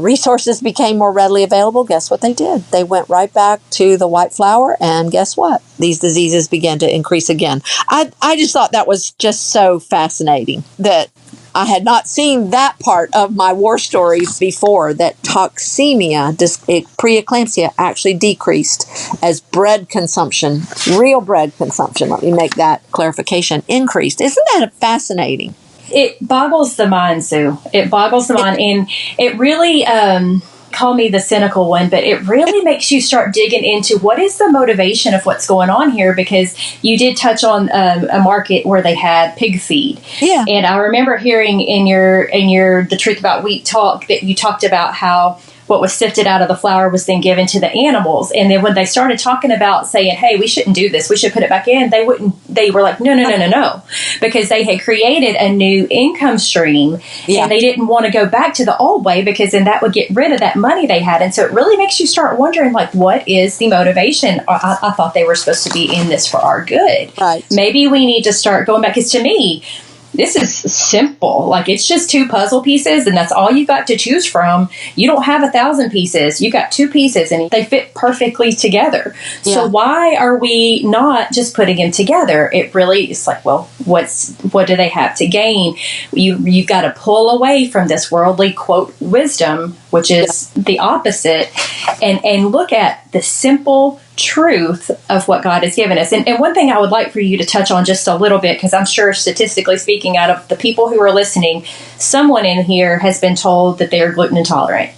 resources became more readily available, guess what they did? They went right back to the white flour, and guess what? These diseases began to increase again. I just thought that was just so fascinating that I had not seen that part of my war stories before, that toxemia, pre-eclampsia, actually decreased as bread consumption, real bread consumption, let me make that clarification, increased. Isn't that fascinating? It boggles the mind, Sue. It boggles the mind. And it really, call me the cynical one, but it really makes you start digging into what is the motivation of what's going on here, because you did touch on a market where they had pig feed. Yeah. And I remember hearing in your The Truth About Wheat talk that you talked about how what was sifted out of the flour was then given to the animals. And then when they started talking about saying, hey, we shouldn't do this, we should put it back in, they were like, no, because they had created a new income stream. Yeah. And they didn't want to go back to the old way, because then that would get rid of that money they had. And so it really makes you start wondering, like, what is the motivation? I thought they were supposed to be in this for our good. Right. Maybe we need to start going back, because to me, this is simple. Like, it's just two puzzle pieces, and that's all you got to choose from. You don't have 1,000 pieces. You got 2 pieces, and they fit perfectly together. Yeah. So why are we not just putting them together? It really is like, well, what do they have to gain? You got to pull away from this worldly, quote, wisdom, which is the opposite, and look at the simple truth of what God has given us. And one thing I would like for you to touch on just a little bit, because I'm sure statistically speaking, out of the people who are listening, someone in here has been told that they're gluten intolerant.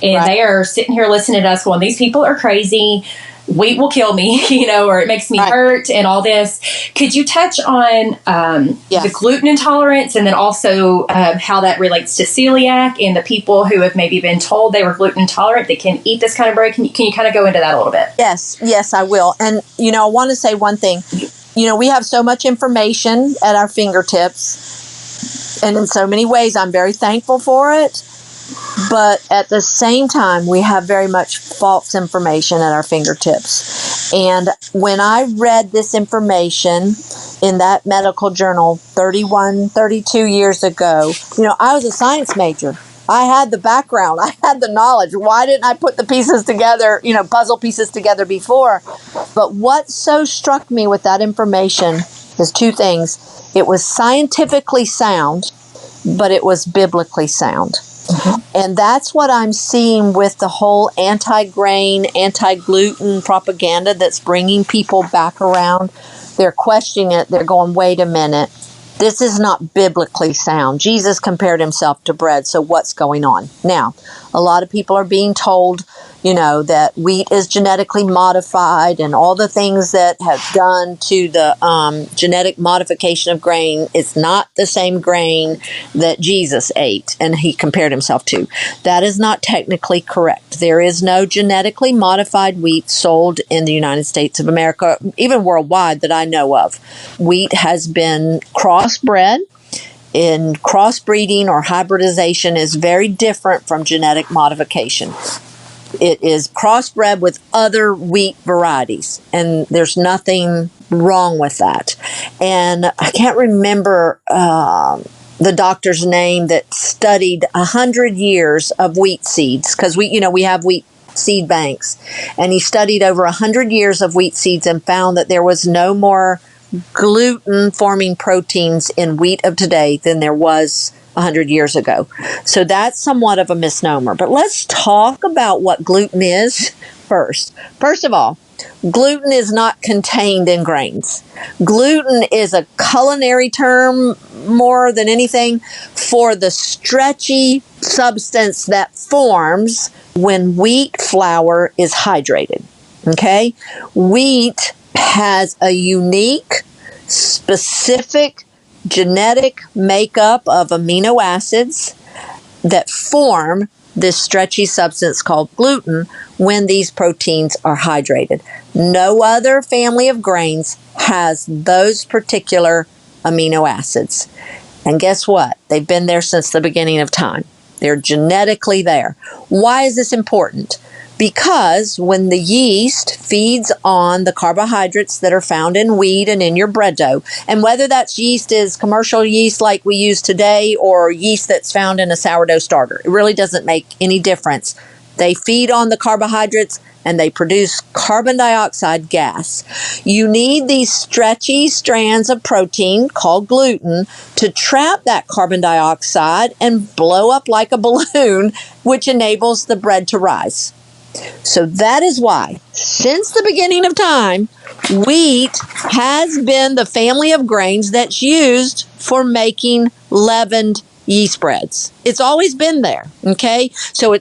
And they are sitting here listening to us going, these people are crazy. Wheat will kill me, or it makes me hurt and all this. Could you touch on the gluten intolerance, and then also how that relates to celiac and the people who have maybe been told they were gluten intolerant that can eat this kind of bread? Can you kind of go into that a little bit? Yes, I will. And, I want to say one thing. We have so much information at our fingertips, and in so many ways, I'm very thankful for it. But at the same time, we have very much false information at our fingertips. And when I read this information in that medical journal 32 years ago, I was a science major. I had the background. I had the knowledge. Why didn't I put the pieces together, puzzle pieces together before? But what so struck me with that information is 2 things. It was scientifically sound, but it was biblically sound. Mm-hmm. And that's what I'm seeing with the whole anti-grain, anti-gluten propaganda that's bringing people back around They're questioning it. They're going, wait a minute. This is not biblically sound. Jesus compared himself to bread, so what's going on? Now, a lot of people are being told, that wheat is genetically modified and all the things that have done to the genetic modification of grain. It's not the same grain that Jesus ate and he compared himself to. That is not technically correct. There is no genetically modified wheat sold in the United States of America, even worldwide, that I know of. Wheat has been crossbred. In crossbreeding or hybridization is very different from genetic modification. It is crossbred with other wheat varieties, and there's nothing wrong with that. And I can't remember the doctor's name that studied 100 years of wheat seeds, because we have wheat seed banks, and he studied over 100 years of wheat seeds and found that there was no more gluten-forming proteins in wheat of today than there was 100 years ago. So that's somewhat of a misnomer. But let's talk about what gluten is first. First of all, gluten is not contained in grains. Gluten is a culinary term more than anything for the stretchy substance that forms when wheat flour is hydrated. Okay? Wheat has a unique, specific genetic makeup of amino acids that form this stretchy substance called gluten when these proteins are hydrated. No other family of grains has those particular amino acids. And guess what? They've been there since the beginning of time. They're genetically there. Why is this important? Because when the yeast feeds on the carbohydrates that are found in wheat and in your bread dough, and whether that yeast is commercial yeast like we use today or yeast that's found in a sourdough starter, it really doesn't make any difference. They feed on the carbohydrates and they produce carbon dioxide gas. You need these stretchy strands of protein called gluten to trap that carbon dioxide and blow up like a balloon, which enables the bread to rise. So that is why, since the beginning of time, wheat has been the family of grains that's used for making leavened yeast breads. It's always been there, okay? So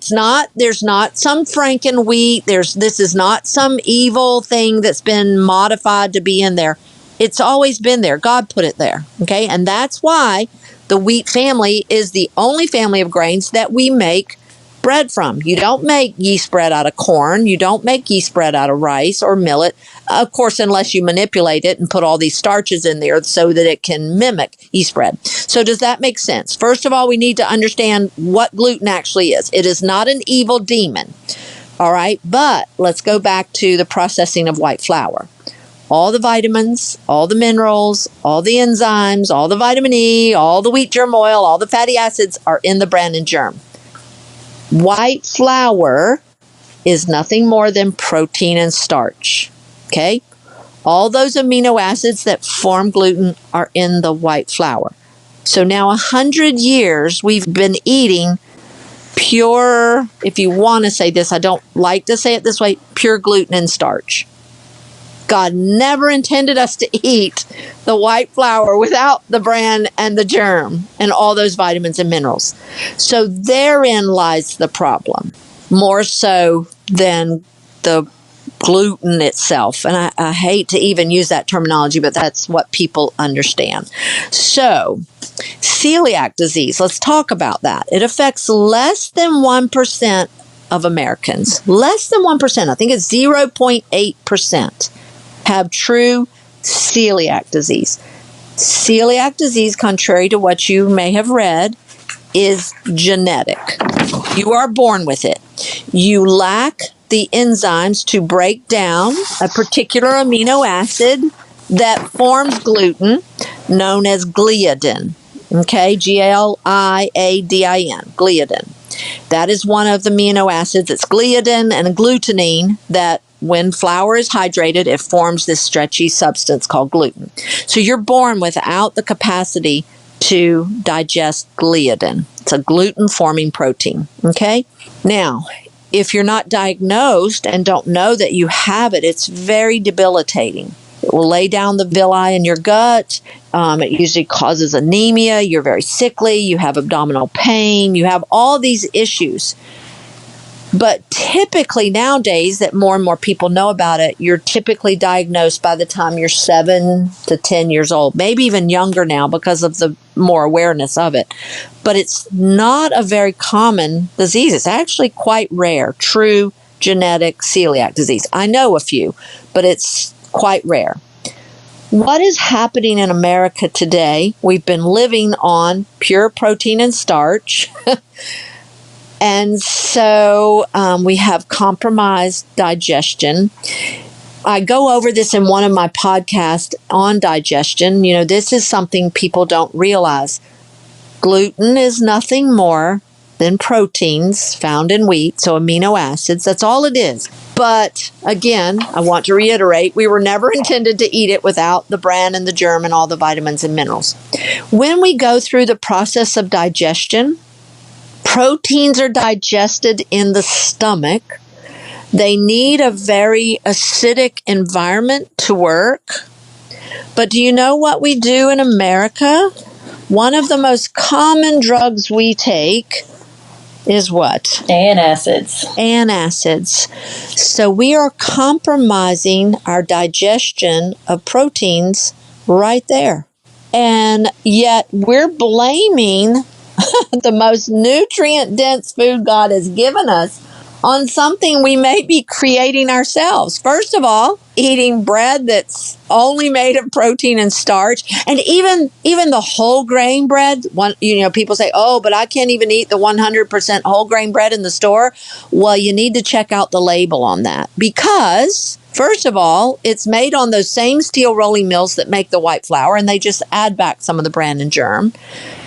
there's not some Franken wheat, this is not some evil thing that's been modified to be in there. It's always been there. God put it there, okay? And that's why the wheat family is the only family of grains that we make bread from. You don't make yeast bread out of corn. You don't make yeast bread out of rice or millet, of course, unless you manipulate it and put all these starches in there so that it can mimic yeast bread. So does that make sense? First of all, we need to understand what gluten actually is. It is not an evil demon, all right? But let's go back to the processing of white flour. All the vitamins, all the minerals, all the enzymes, all the vitamin E, all the wheat germ oil, all the fatty acids are in the bran and germ. White flour is nothing more than protein and starch, okay? All those amino acids that form gluten are in the white flour. So now 100 years we've been eating pure, if you want to say this, I don't like to say it this way, pure gluten and starch. God never intended us to eat the white flour without the bran and the germ and all those vitamins and minerals. So therein lies the problem, more so than the gluten itself. And I hate to even use that terminology, but that's what people understand. So celiac disease, let's talk about that. It affects less than 1% of Americans. Less than 1%. I think it's 0.8%. have true celiac disease. Celiac disease, contrary to what you may have read, is genetic. You are born with it. You lack the enzymes to break down a particular amino acid that forms gluten, known as gliadin. Okay, Gliadin, gliadin. That is one of the amino acids. It's gliadin and glutenine that when flour is hydrated, it forms this stretchy substance called gluten. So you're born without the capacity to digest gliadin. It's a gluten-forming protein, okay? Now, if you're not diagnosed and don't know that you have it, it's very debilitating. It will lay down the villi in your gut. It usually causes anemia. You're very sickly. You have abdominal pain. You have all these issues. But typically nowadays that more and more people know about it, you're typically diagnosed by the time you're 7 to 10 years old, maybe even younger now because of the more awareness of it. But it's not a very common disease. It's actually quite rare, true genetic celiac disease. I know a few, but it's quite rare. What is happening in America today? We've been living on pure protein and starch. And so we have compromised digestion. I go over this in one of my podcasts on digestion. You know, this is something people don't realize. Gluten is nothing more than proteins found in wheat, so amino acids. That's all it is. But again, I want to reiterate, we were never intended to eat it without the bran and the germ and all the vitamins and minerals. When we go through the process of digestion, proteins are digested in the stomach. They need a very acidic environment to work. But do you know what we do in America? One of the most common drugs we take is what? Antacids. Antacids. So we are compromising our digestion of proteins right there. And yet we're blaming the most nutrient-dense food God has given us on something we may be creating ourselves. First of all, eating bread that's only made of protein and starch, and even the whole grain bread. People say, "Oh, but I can't even eat the 100% whole grain bread in the store." Well, you need to check out the label on that because, first of all, it's made on those same steel rolling mills that make the white flour, and they just add back some of the bran and germ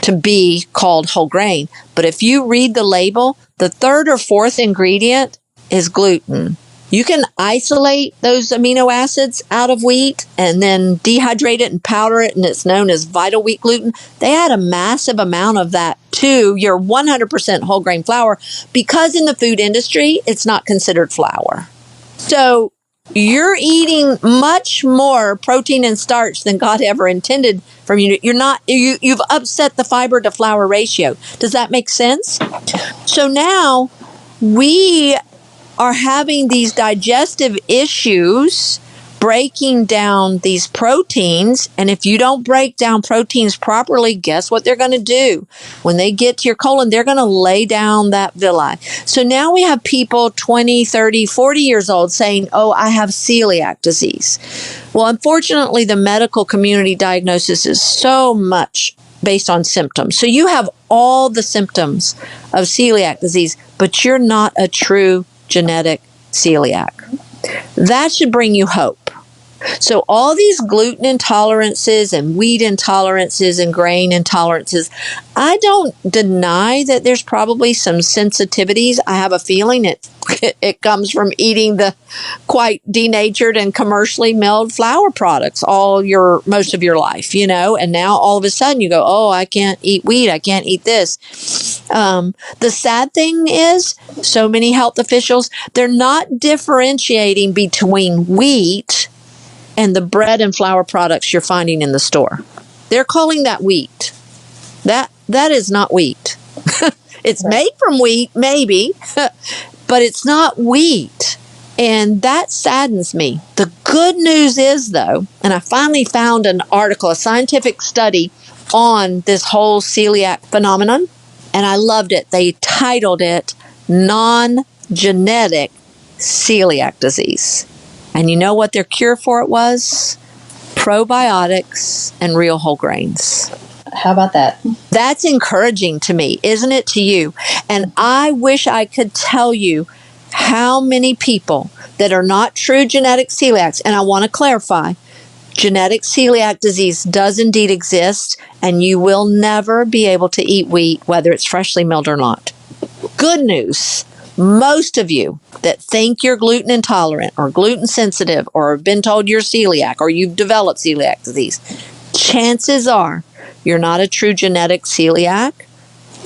to be called whole grain. But if you read the label, the third or fourth ingredient is gluten. You can isolate those amino acids out of wheat and then dehydrate it and powder it, and it's known as vital wheat gluten. They add a massive amount of that to your 100% whole grain flour because in the food industry, it's not considered flour. So you're eating much more protein and starch than God ever intended from you. You've upset the fiber to flour ratio. Does that make sense? So now we are having these digestive issues breaking down these proteins. And if you don't break down proteins properly, guess what they're going to do? When they get to your colon, they're going to lay down that villi. So now we have people 20, 30, 40 years old saying, "Oh, I have celiac disease." Well, unfortunately, the medical community diagnosis is so much based on symptoms. So you have all the symptoms of celiac disease, but you're not a true genetic celiac. That should bring you hope. So all these gluten intolerances and wheat intolerances and grain intolerances, I don't deny that there's probably some sensitivities. I have a feeling it comes from eating the quite denatured and commercially milled flour products most of your life, and now all of a sudden you go, "Oh, I can't eat wheat. I can't eat this." The sad thing is so many health officials, they're not differentiating between wheat and the bread and flour products you're finding in the store. They're calling that wheat. That is not wheat. It's made from wheat, maybe, but it's not wheat. And that saddens me. The good news is, though, and I finally found an article, a scientific study on this whole celiac phenomenon, and I loved it. They titled it Non-Genetic Celiac Disease. And you know what their cure for it was? Probiotics and real whole grains. How about that? That's encouraging to me, isn't it to you? And I wish I could tell you how many people that are not true genetic celiacs, and I want to clarify, genetic celiac disease does indeed exist, and you will never be able to eat wheat, whether it's freshly milled or not. Good news. Most of you that think you're gluten intolerant or gluten sensitive or have been told you're celiac or you've developed celiac disease, chances are you're not a true genetic celiac,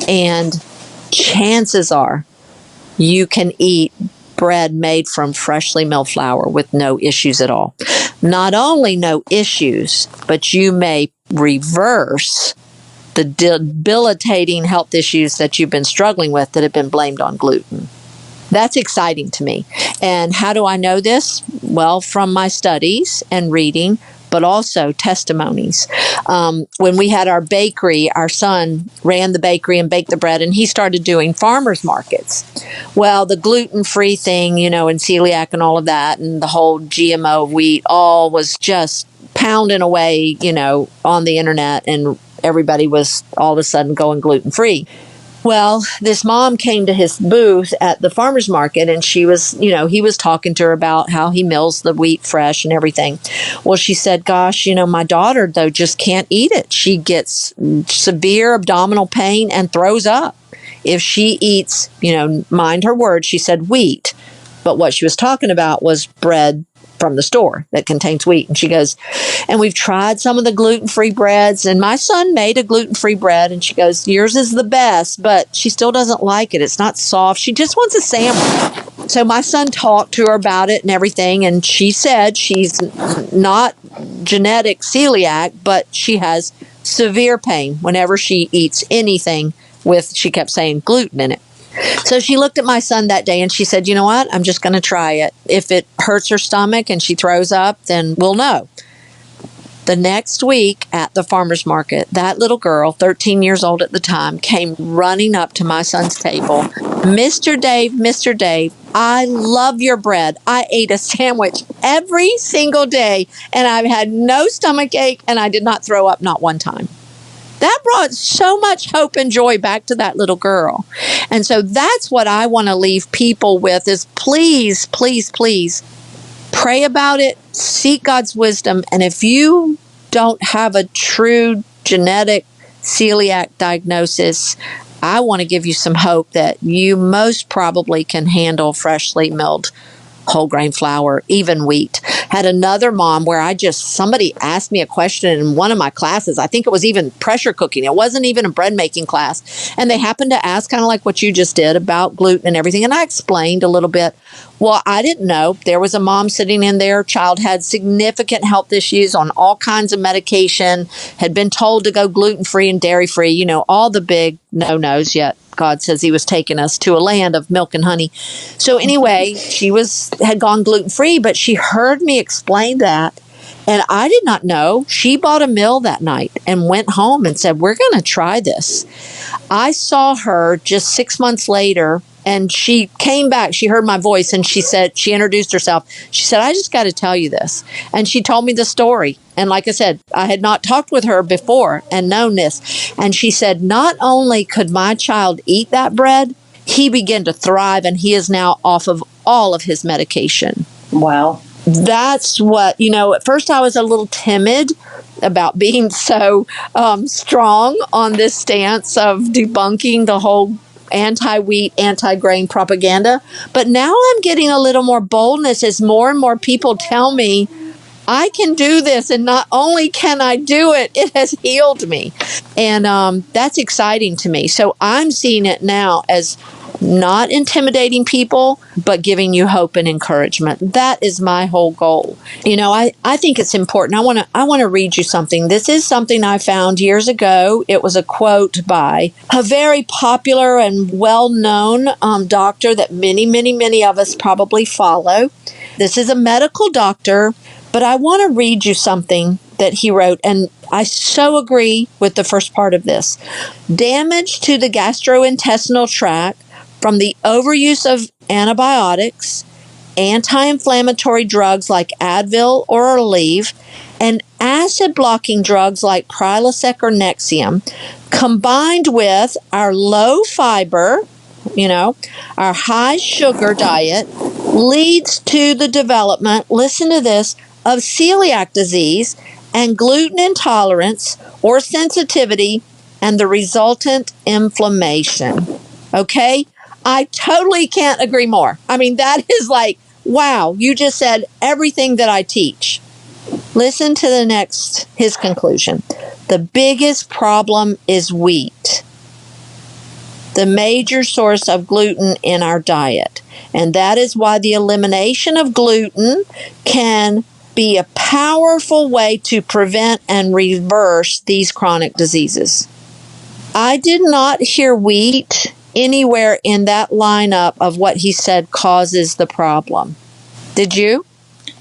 and chances are you can eat bread made from freshly milled flour with no issues at all. Not only no issues, but you may reverse the debilitating health issues that you've been struggling with that have been blamed on gluten. That's exciting to me. And how do I know this? Well, from my studies and reading, but also testimonies. When we had our bakery, our son ran the bakery and baked the bread, and he started doing farmers markets. Well, the gluten-free thing, and celiac and all of that, and the whole GMO wheat, all was just pounding away, on the internet, and everybody was all of a sudden going gluten-free. Well, this mom came to his booth at the farmer's market, and she was, he was talking to her about how he mills the wheat fresh and everything. Well, she said, gosh, my daughter, though, just can't eat it. She gets severe abdominal pain and throws up if she eats, mind her words, she said wheat. But what she was talking about was bread from the store that contains wheat. And she goes, and we've tried some of the gluten-free breads, and my son made a gluten-free bread, and she goes, yours is the best, but she still doesn't like it. It's not soft. She just wants a sandwich. So my son talked to her about it and everything, and she said she's not genetic celiac, but she has severe pain whenever she eats anything with, she kept saying, gluten in it. So she looked at my son that day and she said, you know what? I'm just going to try it. If it hurts her stomach and she throws up, then we'll know. The next week at the farmer's market, that little girl, 13 years old at the time, came running up to my son's table. Mr. Dave, I love your bread. I ate a sandwich every single day, and I've had no stomach ache, and I did not throw up not one time. That brought so much hope and joy back to that little girl. And so that's what I want to leave people with is please, please, please pray about it, seek God's wisdom. And if you don't have a true genetic celiac diagnosis, I want to give you some hope that you most probably can handle freshly milled whole grain flour, even wheat. Had another mom where somebody asked me a question in one of my classes. I think it was even pressure cooking. It wasn't even a bread making class. And they happened to ask kind of like what you just did about gluten and everything. And I explained a little bit. Well, I didn't know. There was a mom sitting in there. Child had significant health issues on all kinds of medication, had been told to go gluten-free and dairy-free, all the big no-nos, yet God says he was taking us to a land of milk and honey. So anyway, she had gone gluten-free, but she heard me explain that. And I did not know. She bought a meal that night and went home and said, we're going to try this. I saw her just 6 months later, and she came back. She heard my voice, and she introduced herself. She said, I just got to tell you this. And she told me the story. And like I said, I had not talked with her before and known this. And she said, not only could my child eat that bread, he began to thrive, and he is now off of all of his medication. Wow. That's what, at first I was a little timid about being so strong on this stance of debunking the whole anti-wheat, anti-grain propaganda. But now I'm getting a little more boldness as more and more people tell me I can do this. And not only can I do it, it has healed me. And that's exciting to me. So I'm seeing it now as not intimidating people, but giving you hope and encouragement. That is my whole goal. I think it's important. I want to read you something. This is something I found years ago. It was a quote by a very popular and well-known doctor that many, many, many of us probably follow. This is a medical doctor, but I want to read you something that he wrote, and I so agree with the first part of this. Damage to the gastrointestinal tract from the overuse of antibiotics, anti-inflammatory drugs like Advil or Aleve, and acid-blocking drugs like Prilosec or Nexium, combined with our low fiber, our high sugar diet, leads to the development, listen to this, of celiac disease and gluten intolerance or sensitivity and the resultant inflammation. Okay? I totally can't agree more. I mean, that is like, wow, you just said everything that I teach. Listen to his conclusion. The biggest problem is wheat, the major source of gluten in our diet. And that is why the elimination of gluten can be a powerful way to prevent and reverse these chronic diseases. I did not hear wheat anywhere in that lineup of what he said causes the problem. Did you?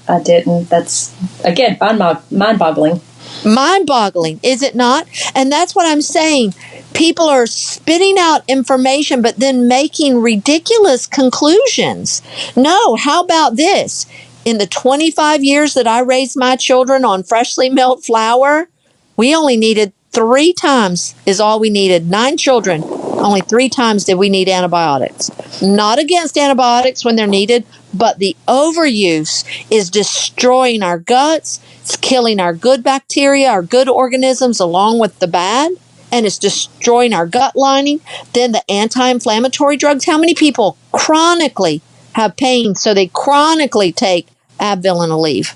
I didn't. That's, again, mind-boggling. Mind-boggling, is it not? And that's what I'm saying. People are spitting out information, but then making ridiculous conclusions. No, how about this? In the 25 years that I raised my children on freshly milled flour, we only needed 3 times is all we needed. 9 children, only 3 times did we need antibiotics. Not against antibiotics when they're needed, but the overuse is destroying our guts. It's killing our good bacteria, our good organisms, along with the bad. And it's destroying our gut lining. Then the anti-inflammatory drugs. How many people chronically have pain, so they chronically take Advil and Aleve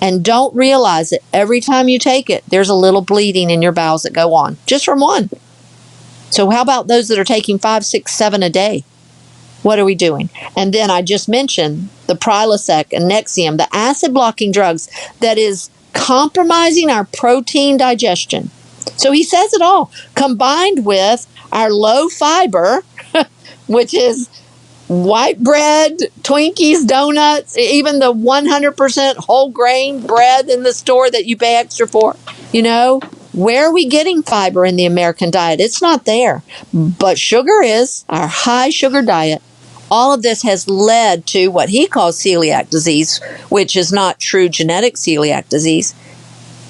and don't realize that every time you take it, there's a little bleeding in your bowels that go on, just from one. So how about those that are taking 5, 6, 7 a day? What are we doing? And then I just mentioned the Prilosec and Nexium, the acid-blocking drugs that is compromising our protein digestion. So he says it all, combined with our low fiber, which is white bread, Twinkies, donuts, even the 100% whole grain bread in the store that you pay extra for. You know, where are we getting fiber in the American diet? It's not there. But sugar is, our high sugar diet. All of this has led to what he calls celiac disease, which is not true genetic celiac disease,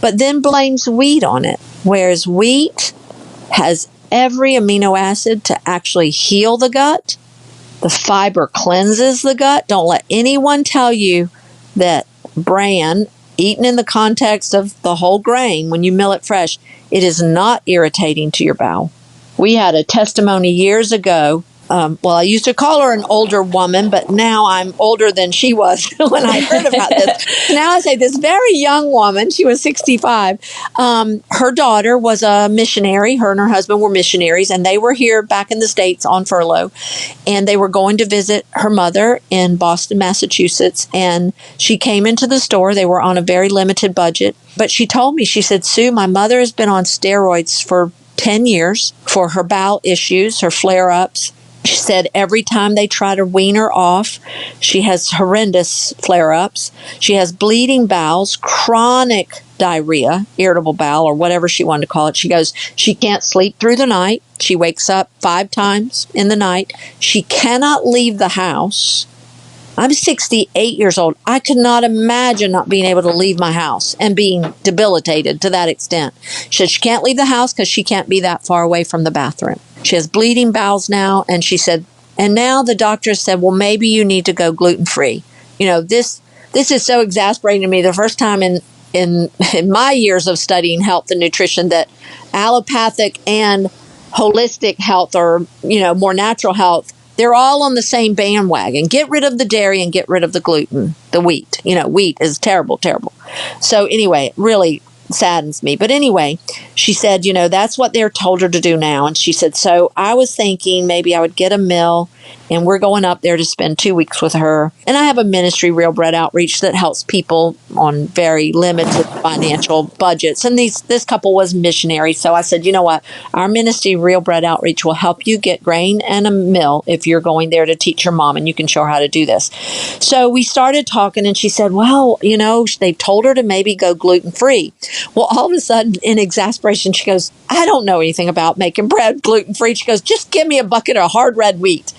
but then blames wheat on it. Whereas wheat has every amino acid to actually heal the gut. The fiber cleanses the gut. Don't let anyone tell you that bran, eaten in the context of the whole grain, when you mill it fresh, it is not irritating to your bowel. We had a testimony years ago. Well, I used to call her an older woman, but now I'm older than she was when I heard about this. Now I say this very young woman, she was 65. Her daughter was a missionary. Her and her husband were missionaries, and they were here back in the States on furlough. And they were going to visit her mother in Boston, Massachusetts. And she came into the store. They were on a very limited budget. But she told me, she said, Sue, my mother has been on steroids for 10 years for her bowel issues, her flare-ups. She said every time they try to wean her off, she has horrendous flare-ups. She has bleeding bowels, chronic diarrhea, irritable bowel, or whatever she wanted to call it. She goes, she can't sleep through the night. She wakes up 5 times in the night. She cannot leave the house. I'm 68 years old. I could not imagine not being able to leave my house and being debilitated to that extent. She said she can't leave the house because she can't be that far away from the bathroom. She has bleeding bowels now, and she said, and now the doctor said, well, maybe you need to go gluten-free. You know, this is so exasperating to me. The first time in my years of studying health and nutrition that allopathic and holistic health, or, you know, more natural health, they're all on the same bandwagon. Get rid of the dairy and get rid of the gluten, the wheat. You know, wheat is terrible, terrible. So anyway, it really saddens me. But anyway, she said, you know, that's what they're told her to do now. And she said, so I was thinking maybe I would get a mill, and we're going up there to spend 2 weeks with her. And I have a ministry, Real Bread Outreach, that helps people on very limited financial budgets. And this couple was missionary. So I said, you know what? Our ministry, Real Bread Outreach, will help you get grain and a mill if you're going there to teach your mom, and you can show her how to do this. So we started talking, and she said, well, you know, they've told her to maybe go gluten-free. Well, all of a sudden, in exasperation, she goes, I don't know anything about making bread gluten-free. She goes, just give me a bucket of hard red wheat,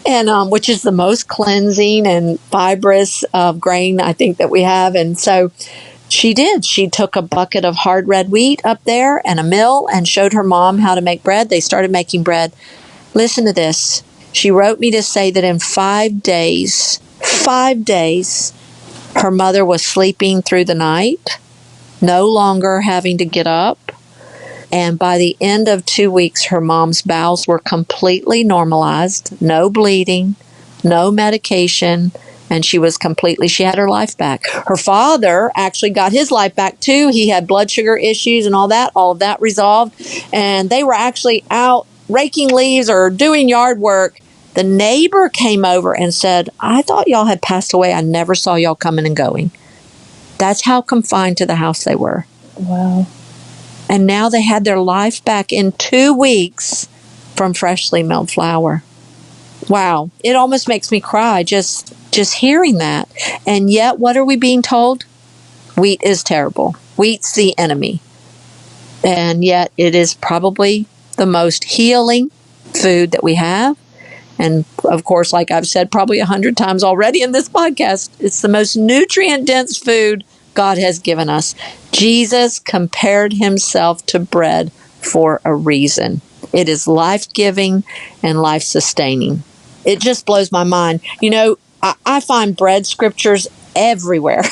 and which is the most cleansing and fibrous of grain, I think, that we have. And so she did. She took a bucket of hard red wheat up there and a mill and showed her mom how to make bread. They started making bread. Listen to this. She wrote me to say that in 5 days, her mother was sleeping through the night, no longer having to get up. And by the end of 2 weeks, her mom's bowels were completely normalized, no bleeding, no medication, and she had her life back. Her father actually got his life back too. He had blood sugar issues and all of that resolved. And they were actually out raking leaves or doing yard work The neighbor came over and said, I thought y'all had passed away. I never saw y'all coming and going. That's how confined to the house they were. Wow. And now they had their life back in 2 weeks from freshly milled flour. Wow. It almost makes me cry just hearing that. And yet, what are we being told? Wheat is terrible. Wheat's the enemy. And yet, it is probably the most healing food that we have. And of course, like I've said probably 100 times already in this podcast, it's the most nutrient-dense food God has given us. Jesus compared himself to bread for a reason. It is life-giving and life-sustaining. It just blows my mind. You know, I find bread scriptures everywhere.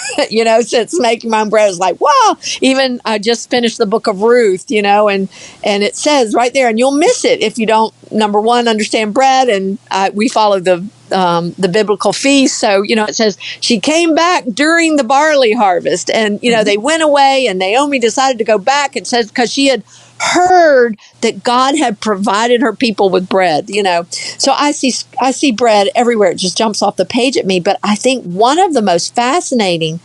Since making my own bread is like, wow. Even I just finished the book of Ruth, and it says right there, and you'll miss it if you don't, number one, understand bread. And we follow the biblical feast. So, it says she came back during the barley harvest, and, they went away, and Naomi decided to go back. It says because she had heard that God had provided her people with bread, So I see bread everywhere. It just jumps off the page at me. But I think one of the most fascinating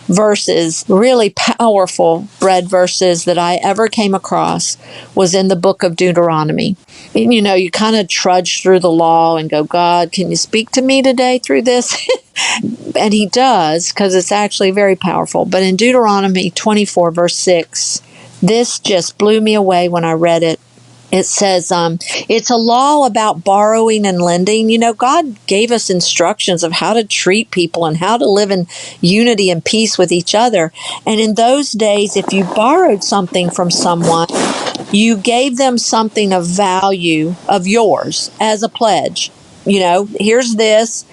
verses, really powerful bread verses that I ever came across was in the book of Deuteronomy. And, you kind of trudge through the law and go, God, can you speak to me today through this? And he does, because it's actually very powerful. But in Deuteronomy 24, verse 6, this just blew me away when I read it. It says, it's a law about borrowing and lending. God gave us instructions of how to treat people and how to live in unity and peace with each other. And in those days, if you borrowed something from someone, you gave them something of value of yours as a pledge. Here's this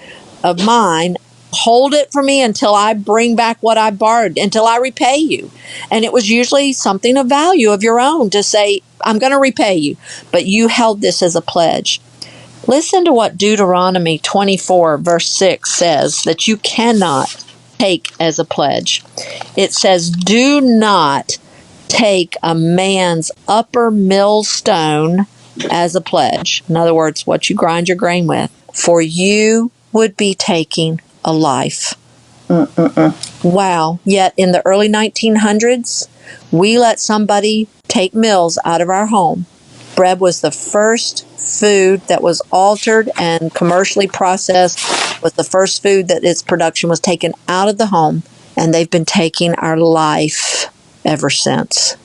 of mine. Hold it for me until I bring back what I borrowed, until I repay you. And it was usually something of value of your own to say, I'm going to repay you, but you held this as a pledge. Listen to what Deuteronomy 24, verse 6 says that you cannot take as a pledge. It says, do not take a man's upper millstone as a pledge. In other words, what you grind your grain with, for you would be taking a life. Wow. Yet in the early 1900s, we let somebody take mills out of our home. Bread was the first food that was altered and commercially processed, was the first food that its production was taken out of the home, and they've been taking our life ever since.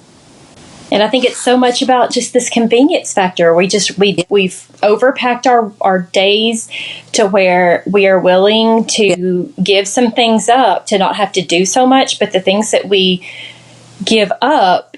And I think it's so much about just this convenience factor. We've overpacked our days to where we are willing to give some things up to not have to do so much. But the things that we give up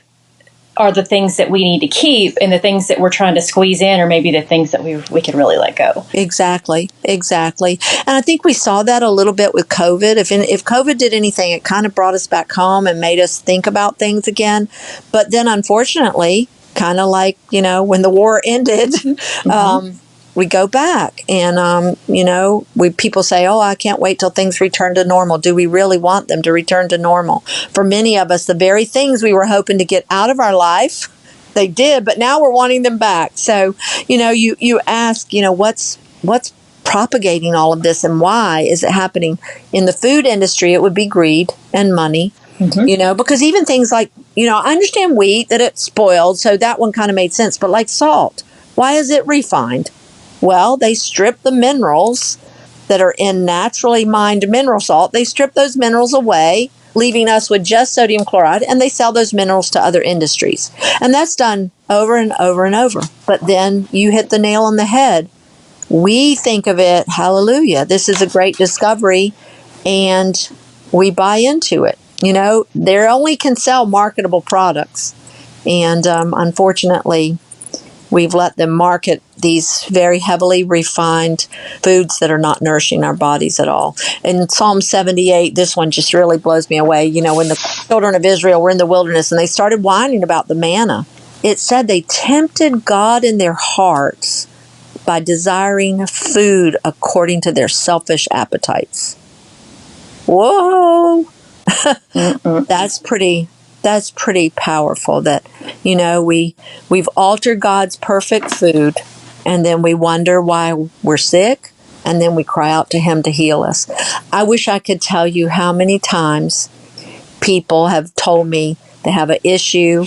are the things that we need to keep, and the things that we're trying to squeeze in are maybe the things that we can really let go. Exactly. And I think we saw that a little bit with COVID. If COVID did anything, it kind of brought us back home and made us think about things again. But then unfortunately, kind of like, when the war ended, we go back and, people say, oh, I can't wait till things return to normal. Do we really want them to return to normal? For many of us, the very things we were hoping to get out of our life, they did, but now we're wanting them back. So, you ask, what's propagating all of this and why is it happening? In the food industry, it would be greed and money. Because even things like, I understand wheat, that it's spoiled, so that one kind of made sense. But like salt, why is it refined? Well, they strip the minerals that are in naturally mined mineral salt. They strip those minerals away, leaving us with just sodium chloride, and they sell those minerals to other industries. And that's done over and over and over. But then you hit the nail on the head. We think of it, hallelujah, this is a great discovery, and we buy into it. They only can sell marketable products. And unfortunately, we've let them market these very heavily refined foods that are not nourishing our bodies at all. In Psalm 78, this one just really blows me away. When the children of Israel were in the wilderness and they started whining about the manna, it said they tempted God in their hearts by desiring food according to their selfish appetites. Whoa! That's pretty powerful that, we've altered God's perfect food and then we wonder why we're sick, and then we cry out to Him to heal us. I wish I could tell you how many times people have told me they have an issue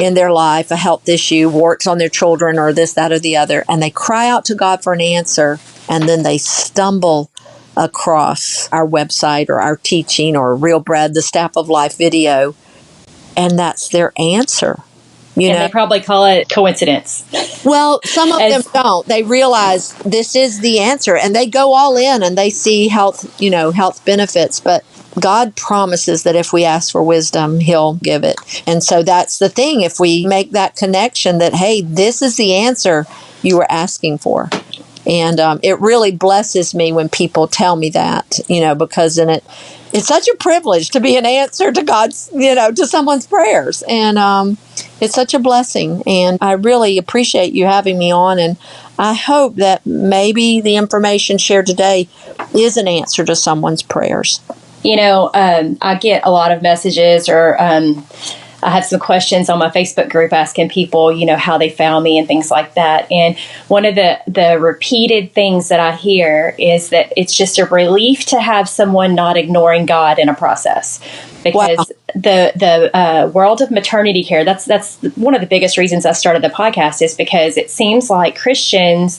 in their life, a health issue, warts on their children, or this, that, or the other, and they cry out to God for an answer, and then they stumble across our website or our teaching or Real Bread, the Staff of Life video, and that's their answer. And they probably call it coincidence. Well, some of them don't. They realize this is the answer, and they go all in, and they see health benefits. But God promises that if we ask for wisdom, He'll give it. And so that's the thing. If we make that connection that, hey, this is the answer you were asking for. And it really blesses me when people tell me that, because then it's such a privilege to be an answer to God's, to someone's prayers. And it's such a blessing. And I really appreciate you having me on. And I hope that maybe the information shared today is an answer to someone's prayers. I get a lot of messages, or I have some questions on my Facebook group asking people, how they found me and things like that. And one of the repeated things that I hear is that it's just a relief to have someone not ignoring God in a process. Because Wow. the world of maternity care, that's one of the biggest reasons I started the podcast, is because it seems like Christians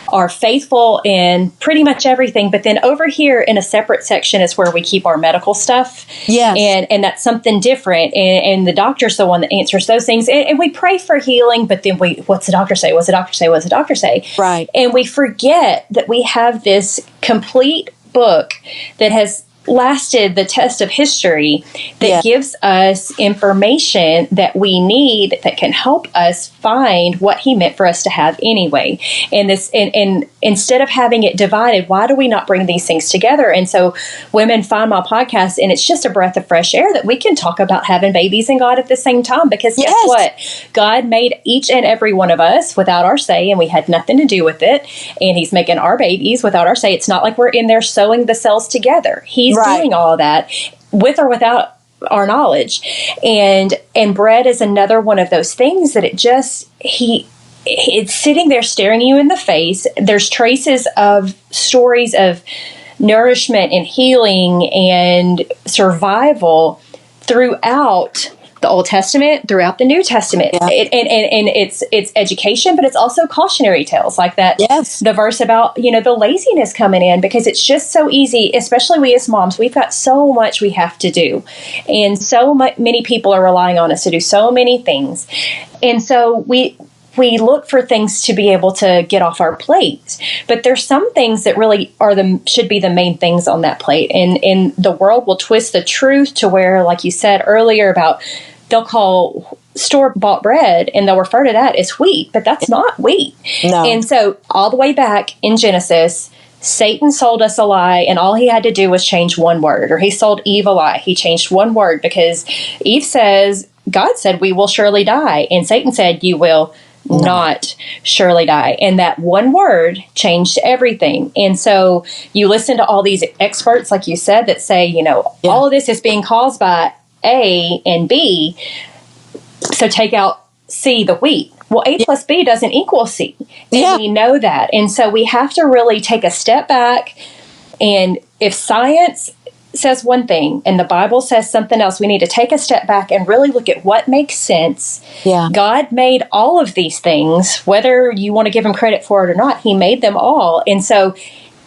are faithful in pretty much everything, but then over here in a separate section is where we keep our medical stuff. Yes. And that's something different. And the doctor's the one that answers those things. And we pray for healing, but then what's the doctor say? What's the doctor say? What's the doctor say? Right. And we forget that we have this complete book that has lasted the test of history that gives us information that we need that can help us find what He meant for us to have anyway. And instead of having it divided, why do we not bring these things together? And so women find my podcast, and it's just a breath of fresh air that we can talk about having babies and God at the same time. Because guess what? God made each and every one of us without our say, and we had nothing to do with it. And He's making our babies without our say. It's not like we're in there sewing the cells together. He's doing all of that with or without our knowledge. And bread is another one of those things that it's sitting there staring you in the face. There's traces of stories of nourishment and healing and survival throughout the Old Testament, throughout the New Testament. And it's education, but it's also cautionary tales like that. Yes. The verse about, the laziness coming in, because it's just so easy, especially we as moms, we've got so much we have to do. And so many people are relying on us to do so many things. And so we look for things to be able to get off our plate. But there's some things that really should be the main things on that plate. And the world will twist the truth to where, like you said earlier about, they'll call store-bought bread and they'll refer to that as wheat, but that's not wheat. No. And so all the way back in Genesis, Satan sold us a lie, and all he had to do was change one word. Or he sold Eve a lie. He changed one word because Eve says, God said, we will surely die. And Satan said, you will not surely die. And that one word changed everything. And so you listen to all these experts, like you said, that say, all of this is being caused by A and B. So take out C, the wheat. Well, A plus B doesn't equal C. And we know that. And so we have to really take a step back. And if science says one thing and the Bible says something else, we need to take a step back and really look at what makes sense. Yeah. God made all of these things, whether you want to give Him credit for it or not. He made them all. And so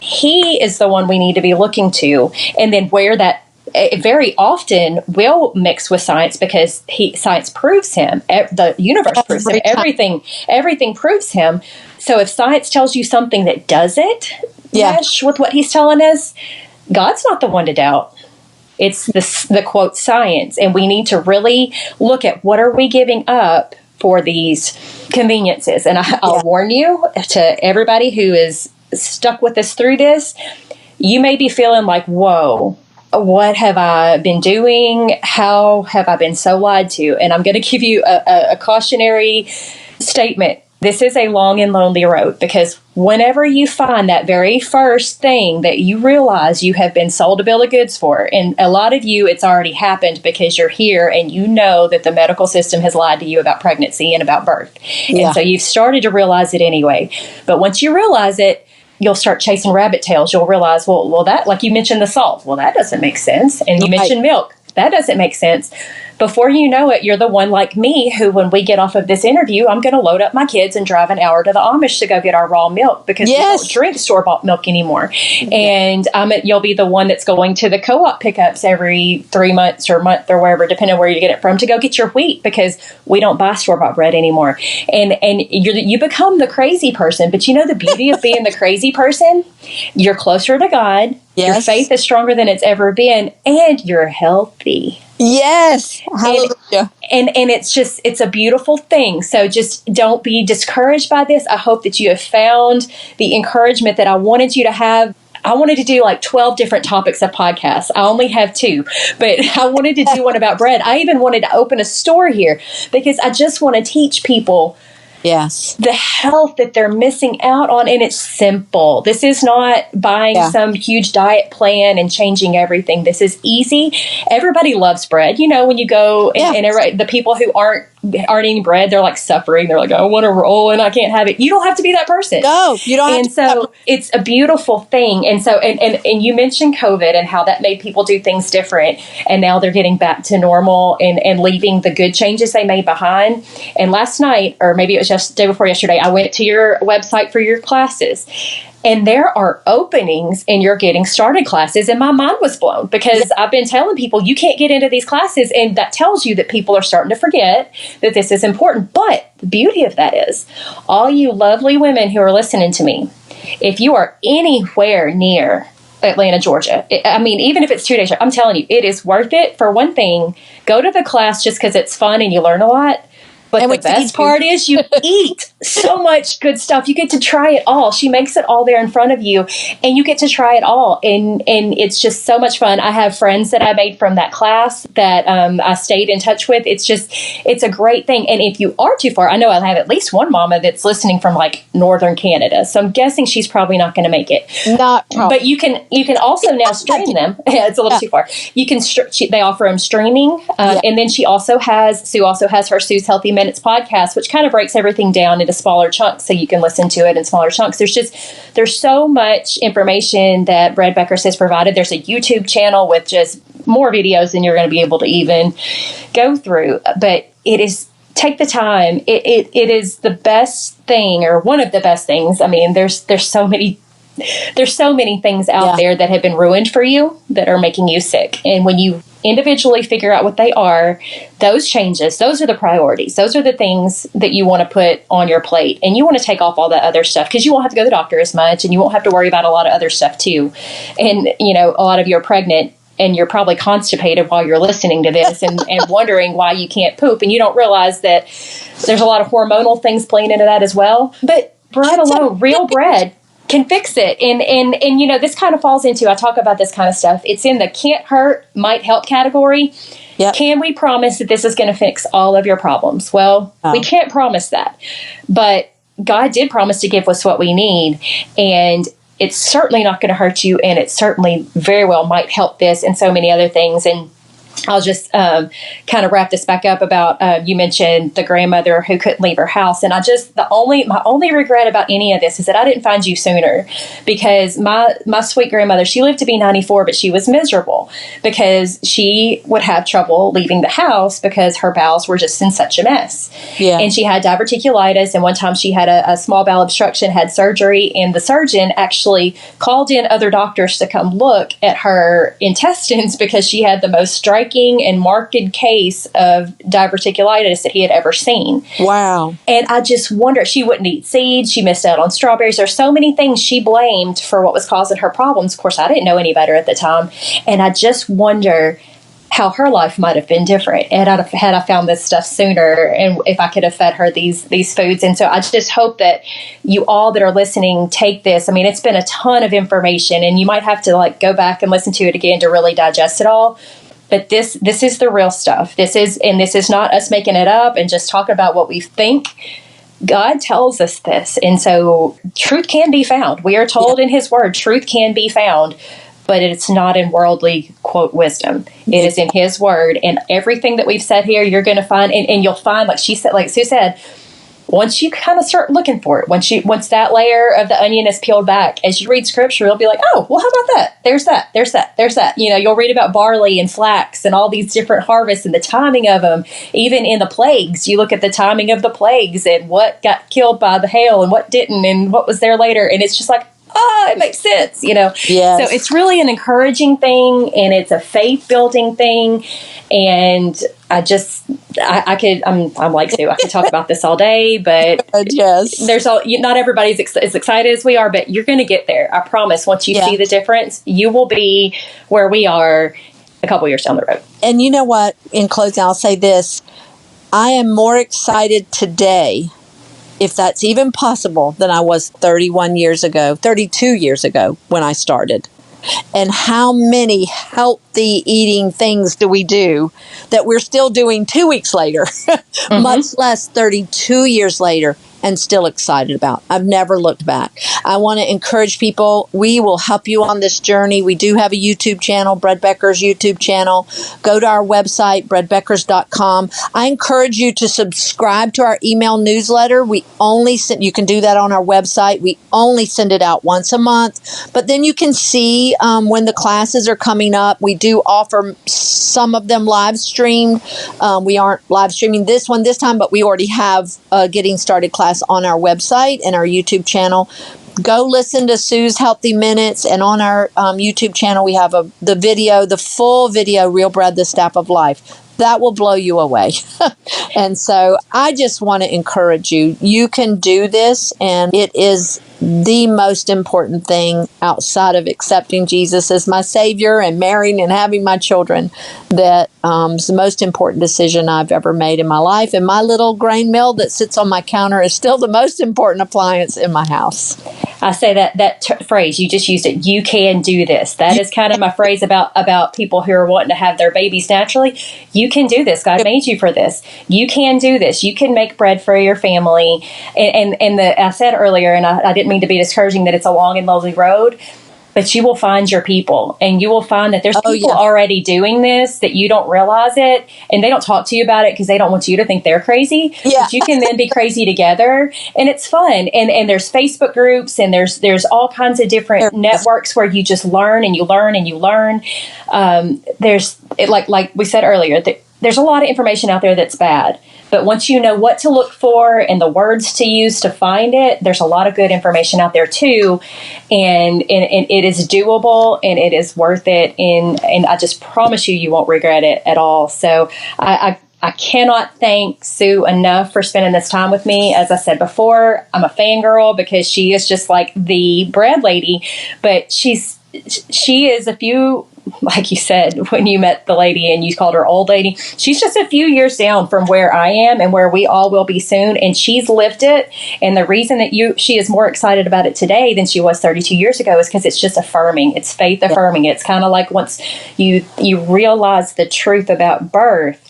He is the one we need to be looking to. And then where that very often will mix with science, because science proves Him. The universe proves Him. Everything proves Him. So if science tells you something that doesn't mesh with what He's telling us, God's not the one to doubt. It's the quote science. And we need to really look at what are we giving up for these conveniences. And I'll warn you, to everybody who is stuck with us through this, you may be feeling like, whoa, what have I been doing? How have I been so lied to? And I'm going to give you a cautionary statement this is a long and lonely road, because whenever you find that very first thing that you realize you have been sold a bill of goods for, and a lot of you, it's already happened because you're here and you know that the medical system has lied to you about pregnancy and about birth. Yeah. And so you've started to realize it anyway. But once you realize it, you'll start chasing rabbit tails. You'll realize, well, that, like you mentioned the salt, well, that doesn't make sense. And you mentioned milk. That doesn't make sense. Before you know it, you're the one like me who, when we get off of this interview, I'm going to load up my kids and drive an hour to the Amish to go get our raw milk, because we don't drink store-bought milk anymore. And you'll be the one that's going to the co-op pickups every 3 months or month or wherever, depending on where you get it from, to go get your wheat, because we don't buy store-bought bread anymore. And you become the crazy person. But you know the beauty of being the crazy person? You're closer to God. Your faith is stronger than it's ever been, and you're healthy. Yes. Hallelujah. And it's a beautiful thing. So just don't be discouraged by this. I hope that you have found the encouragement that I wanted you to have. I wanted to do like 12 different topics of podcasts. I only have 2, but I wanted to do one about bread. I even wanted to open a store here, because I just want to teach people the health that they're missing out on. And it's simple. This is not buying some huge diet plan and changing everything. This is easy. Everybody loves bread. You know, when you go and the people who aren't eating bread, they're like suffering. They're like, I want a roll and I can't have it. You don't have to be that person. No, you don't. And so it's a beautiful thing. And so, and you mentioned COVID and how that made people do things different. And now they're getting back to normal and leaving the good changes they made behind. And last night, or maybe it was just the day before yesterday, I went to your website for your classes. And there are openings in your getting started classes. And my mind was blown, because I've been telling people you can't get into these classes. And that tells you that people are starting to forget that this is important. But the beauty of that is, all you lovely women who are listening to me, if you are anywhere near Atlanta, Georgia, I mean, even if it's 2 days, I'm telling you, it is worth it. For one thing, go to the class just because it's fun and you learn a lot. But and the best part is you eat so much good stuff. You get to try it all. She makes it all there in front of you, and you get to try it all. And it's just so much fun. I have friends that I made from that class that I stayed in touch with. It's a great thing. And if you are too far, I know I have at least one mama that's listening from like northern Canada. So I'm guessing she's probably not going to make it. Not probably. But you can also now stream them. Yeah, it's a little too far. You can they offer them streaming, and then Sue also has her Sue's Healthy Minutes podcast, which kind of breaks everything down into smaller chunks so you can listen to it in smaller chunks. There's so much information that Brad Becker has provided. There's a YouTube channel with just more videos than you're going to be able to even go through. But take the time. It is the best thing, or one of the best things. I mean, there's so many things out there that have been ruined for you that are making you sick. And when you individually figure out what they are, those changes, those are the priorities. Those are the things that you want to put on your plate. And you want to take off all that other stuff, because you won't have to go to the doctor as much, and you won't have to worry about a lot of other stuff too. And, you know, a lot of you are pregnant and you're probably constipated while you're listening to this and wondering why you can't poop. And you don't realize that there's a lot of hormonal things playing into that as well. But bread alone, real bread, can fix it. And you know, this kind of falls into, I talk about this kind of stuff. It's in the can't hurt, might help category. Yep. Can we promise that this is going to fix all of your problems? Well, we can't promise that. But God did promise to give us what we need. And it's certainly not going to hurt you. And it certainly very well might help this and so many other things. And I'll just kind of wrap this back up about, you mentioned the grandmother who couldn't leave her house. And my only regret about any of this is that I didn't find you sooner, because my sweet grandmother, she lived to be 94, but she was miserable because she would have trouble leaving the house because her bowels were just in such a mess. Yeah. And she had diverticulitis. And one time she had a small bowel obstruction, had surgery, and the surgeon actually called in other doctors to come look at her intestines because she had the most striking and marked case of diverticulitis that he had ever seen. Wow. And I just wonder, she wouldn't eat seeds. She missed out on strawberries. There's so many things she blamed for what was causing her problems. Of course, I didn't know any better at the time. And I just wonder how her life might have been different and had I found this stuff sooner, and if I could have fed her these foods. And so I just hope that you all that are listening take this. I mean, it's been a ton of information, and you might have to go back and listen to it again to really digest it all. But this is the real stuff. This is not us making it up and just talking about what we think. God tells us this. And so truth can be found. We are told in his word, truth can be found, but it's not in worldly, quote, wisdom. It is in his word. And everything that we've said here, you're going to find, and you'll find, like Sue said, once you kind of start looking for it, once that layer of the onion is peeled back, as you read scripture, you'll be like, oh, well, how about that? There's that. You'll read about barley and flax and all these different harvests and the timing of them. Even in the plagues, you look at the timing of the plagues and what got killed by the hail and what didn't and what was there later. And it's just like, it makes sense, Yes. So it's really an encouraging thing, and it's a faith building thing. And I'm like Sue. I could talk about this all day, but yes, not everybody's as excited as we are, but you're going to get there. I promise. Once you see the difference, you will be where we are a couple years down the road. And you know what? In closing, I'll say this: I am more excited today, if that's even possible, than I was 32 years ago when I started. And how many healthy eating things do we do that we're still doing 2 weeks later, much less 32 years later, and still excited about? I've never looked back. I want to encourage people. We will help you on this journey. We do have a YouTube channel, Bread Becker's YouTube channel. Go to our website, breadbeckers.com. I encourage you to subscribe to our email newsletter. You can do that on our website. We only send it out once a month, but then you can see when the classes are coming up. We do offer some of them live streamed. We aren't live streaming this one this time, but we already have Getting Started class on our website and our YouTube channel. Go listen to Sue's Healthy Minutes, and on our YouTube channel we have the full video, Real Bread, the Staff of Life. That will blow you away. And so I just want to encourage you. You can do this, and it is the most important thing outside of accepting Jesus as my Savior and marrying and having my children. That is the most important decision I've ever made in my life. And my little grain mill that sits on my counter is still the most important appliance in my house. I say that phrase, you just used it, you can do this. That is kind of my phrase about people who are wanting to have their babies naturally. You can do this. God made you for this. You can do this. You can make bread for your family. And I said earlier, and I didn't mean to be discouraging, that it's a long and lonely road, but you will find your people, and you will find that there's people already doing this, that you don't realize it, and they don't talk to you about it because they don't want you to think they're crazy. Yeah. But you can then be crazy together, and it's fun. And there's Facebook groups, and there's all kinds of different networks where you just learn and you learn and you learn. Like we said earlier, there's a lot of information out there that's bad. But once you know what to look for and the words to use to find it, there's a lot of good information out there too. And it is doable, and it is worth it. And I just promise you won't regret it at all. So I cannot thank Sue enough for spending this time with me. As I said before, I'm a fangirl because she is just like the bread lady, but she is a few, like you said, when you met the lady and you called her old lady, she's just a few years down from where I am and where we all will be soon. And she's lived it. And the reason that she is more excited about it today than she was 32 years ago is because it's just affirming. It's faith affirming. It's kind of like once you realize the truth about birth,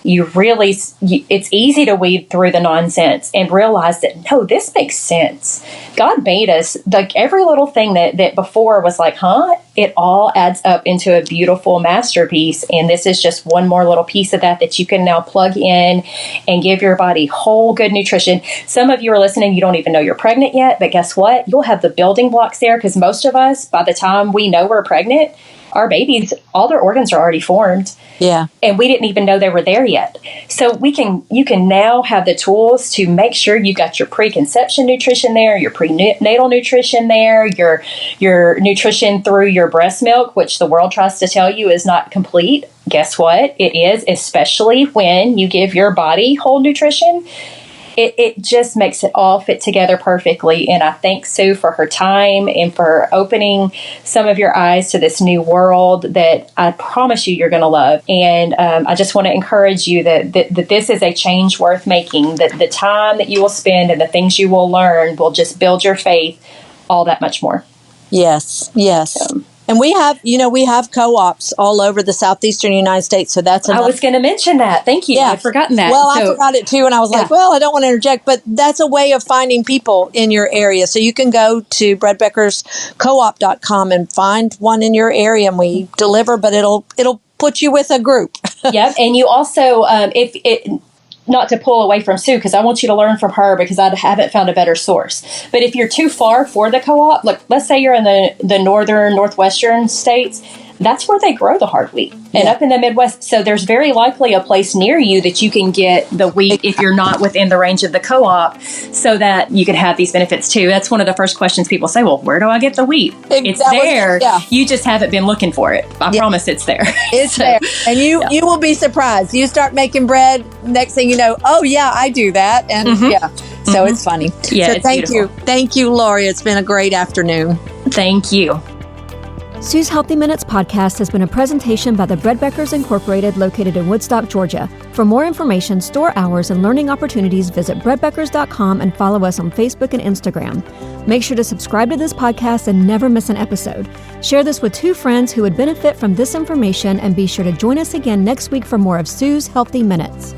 it's easy to weed through the nonsense and realize that, no, this makes sense. God made us, like every little thing that before was like, it all adds up into a beautiful masterpiece. And this is just one more little piece of that you can now plug in and give your body whole good nutrition. Some of you are listening, you don't even know you're pregnant yet, but guess what? You'll have the building blocks there, because most of us, by the time we know we're pregnant, our babies, all their organs are already formed. Yeah. And we didn't even know they were there yet. So you can now have the tools to make sure you got your preconception nutrition there, your prenatal nutrition there, your nutrition through your breast milk, which the world tries to tell you is not complete. Guess what? It is, especially when you give your body whole nutrition. It just makes it all fit together perfectly. And I thank Sue for her time and for opening some of your eyes to this new world that I promise you're going to love. And I just want to encourage you that this is a change worth making, that the time that you will spend and the things you will learn will just build your faith all that much more. Yes, yes. And we have co-ops all over the southeastern United States. So that's I was going to mention that. Thank you. Yeah. I'd forgotten that. Well, I forgot it too. And I was like, well, I don't want to interject, but that's a way of finding people in your area. So you can go to breadbeckerscoop.com and find one in your area, and we deliver, but it'll put you with a group. Yep. And you also, not to pull away from Sue, because I want you to learn from her, because I haven't found a better source. But if you're too far for the co-op, like let's say you're in the northern, northwestern states, that's where they grow the hard wheat. And up in the Midwest, so there's very likely a place near you that you can get the wheat if you're not within the range of the co-op, so that you could have these benefits too. That's one of the first questions people say, well, where do I get the wheat? It's there. You just haven't been looking for it. I promise it's there. It's there. And you will be surprised. You start making bread, next thing you know, oh yeah, I do that. And so it's funny. Yeah, so thank you. Thank you, Lori. It's been a great afternoon. Thank you. Sue's Healthy Minutes podcast has been a presentation by the Breadbeckers Incorporated, located in Woodstock, Georgia. For more information, store hours, and learning opportunities, visit breadbeckers.com and follow us on Facebook and Instagram. Make sure to subscribe to this podcast and never miss an episode. Share this with 2 friends who would benefit from this information, and be sure to join us again next week for more of Sue's Healthy Minutes.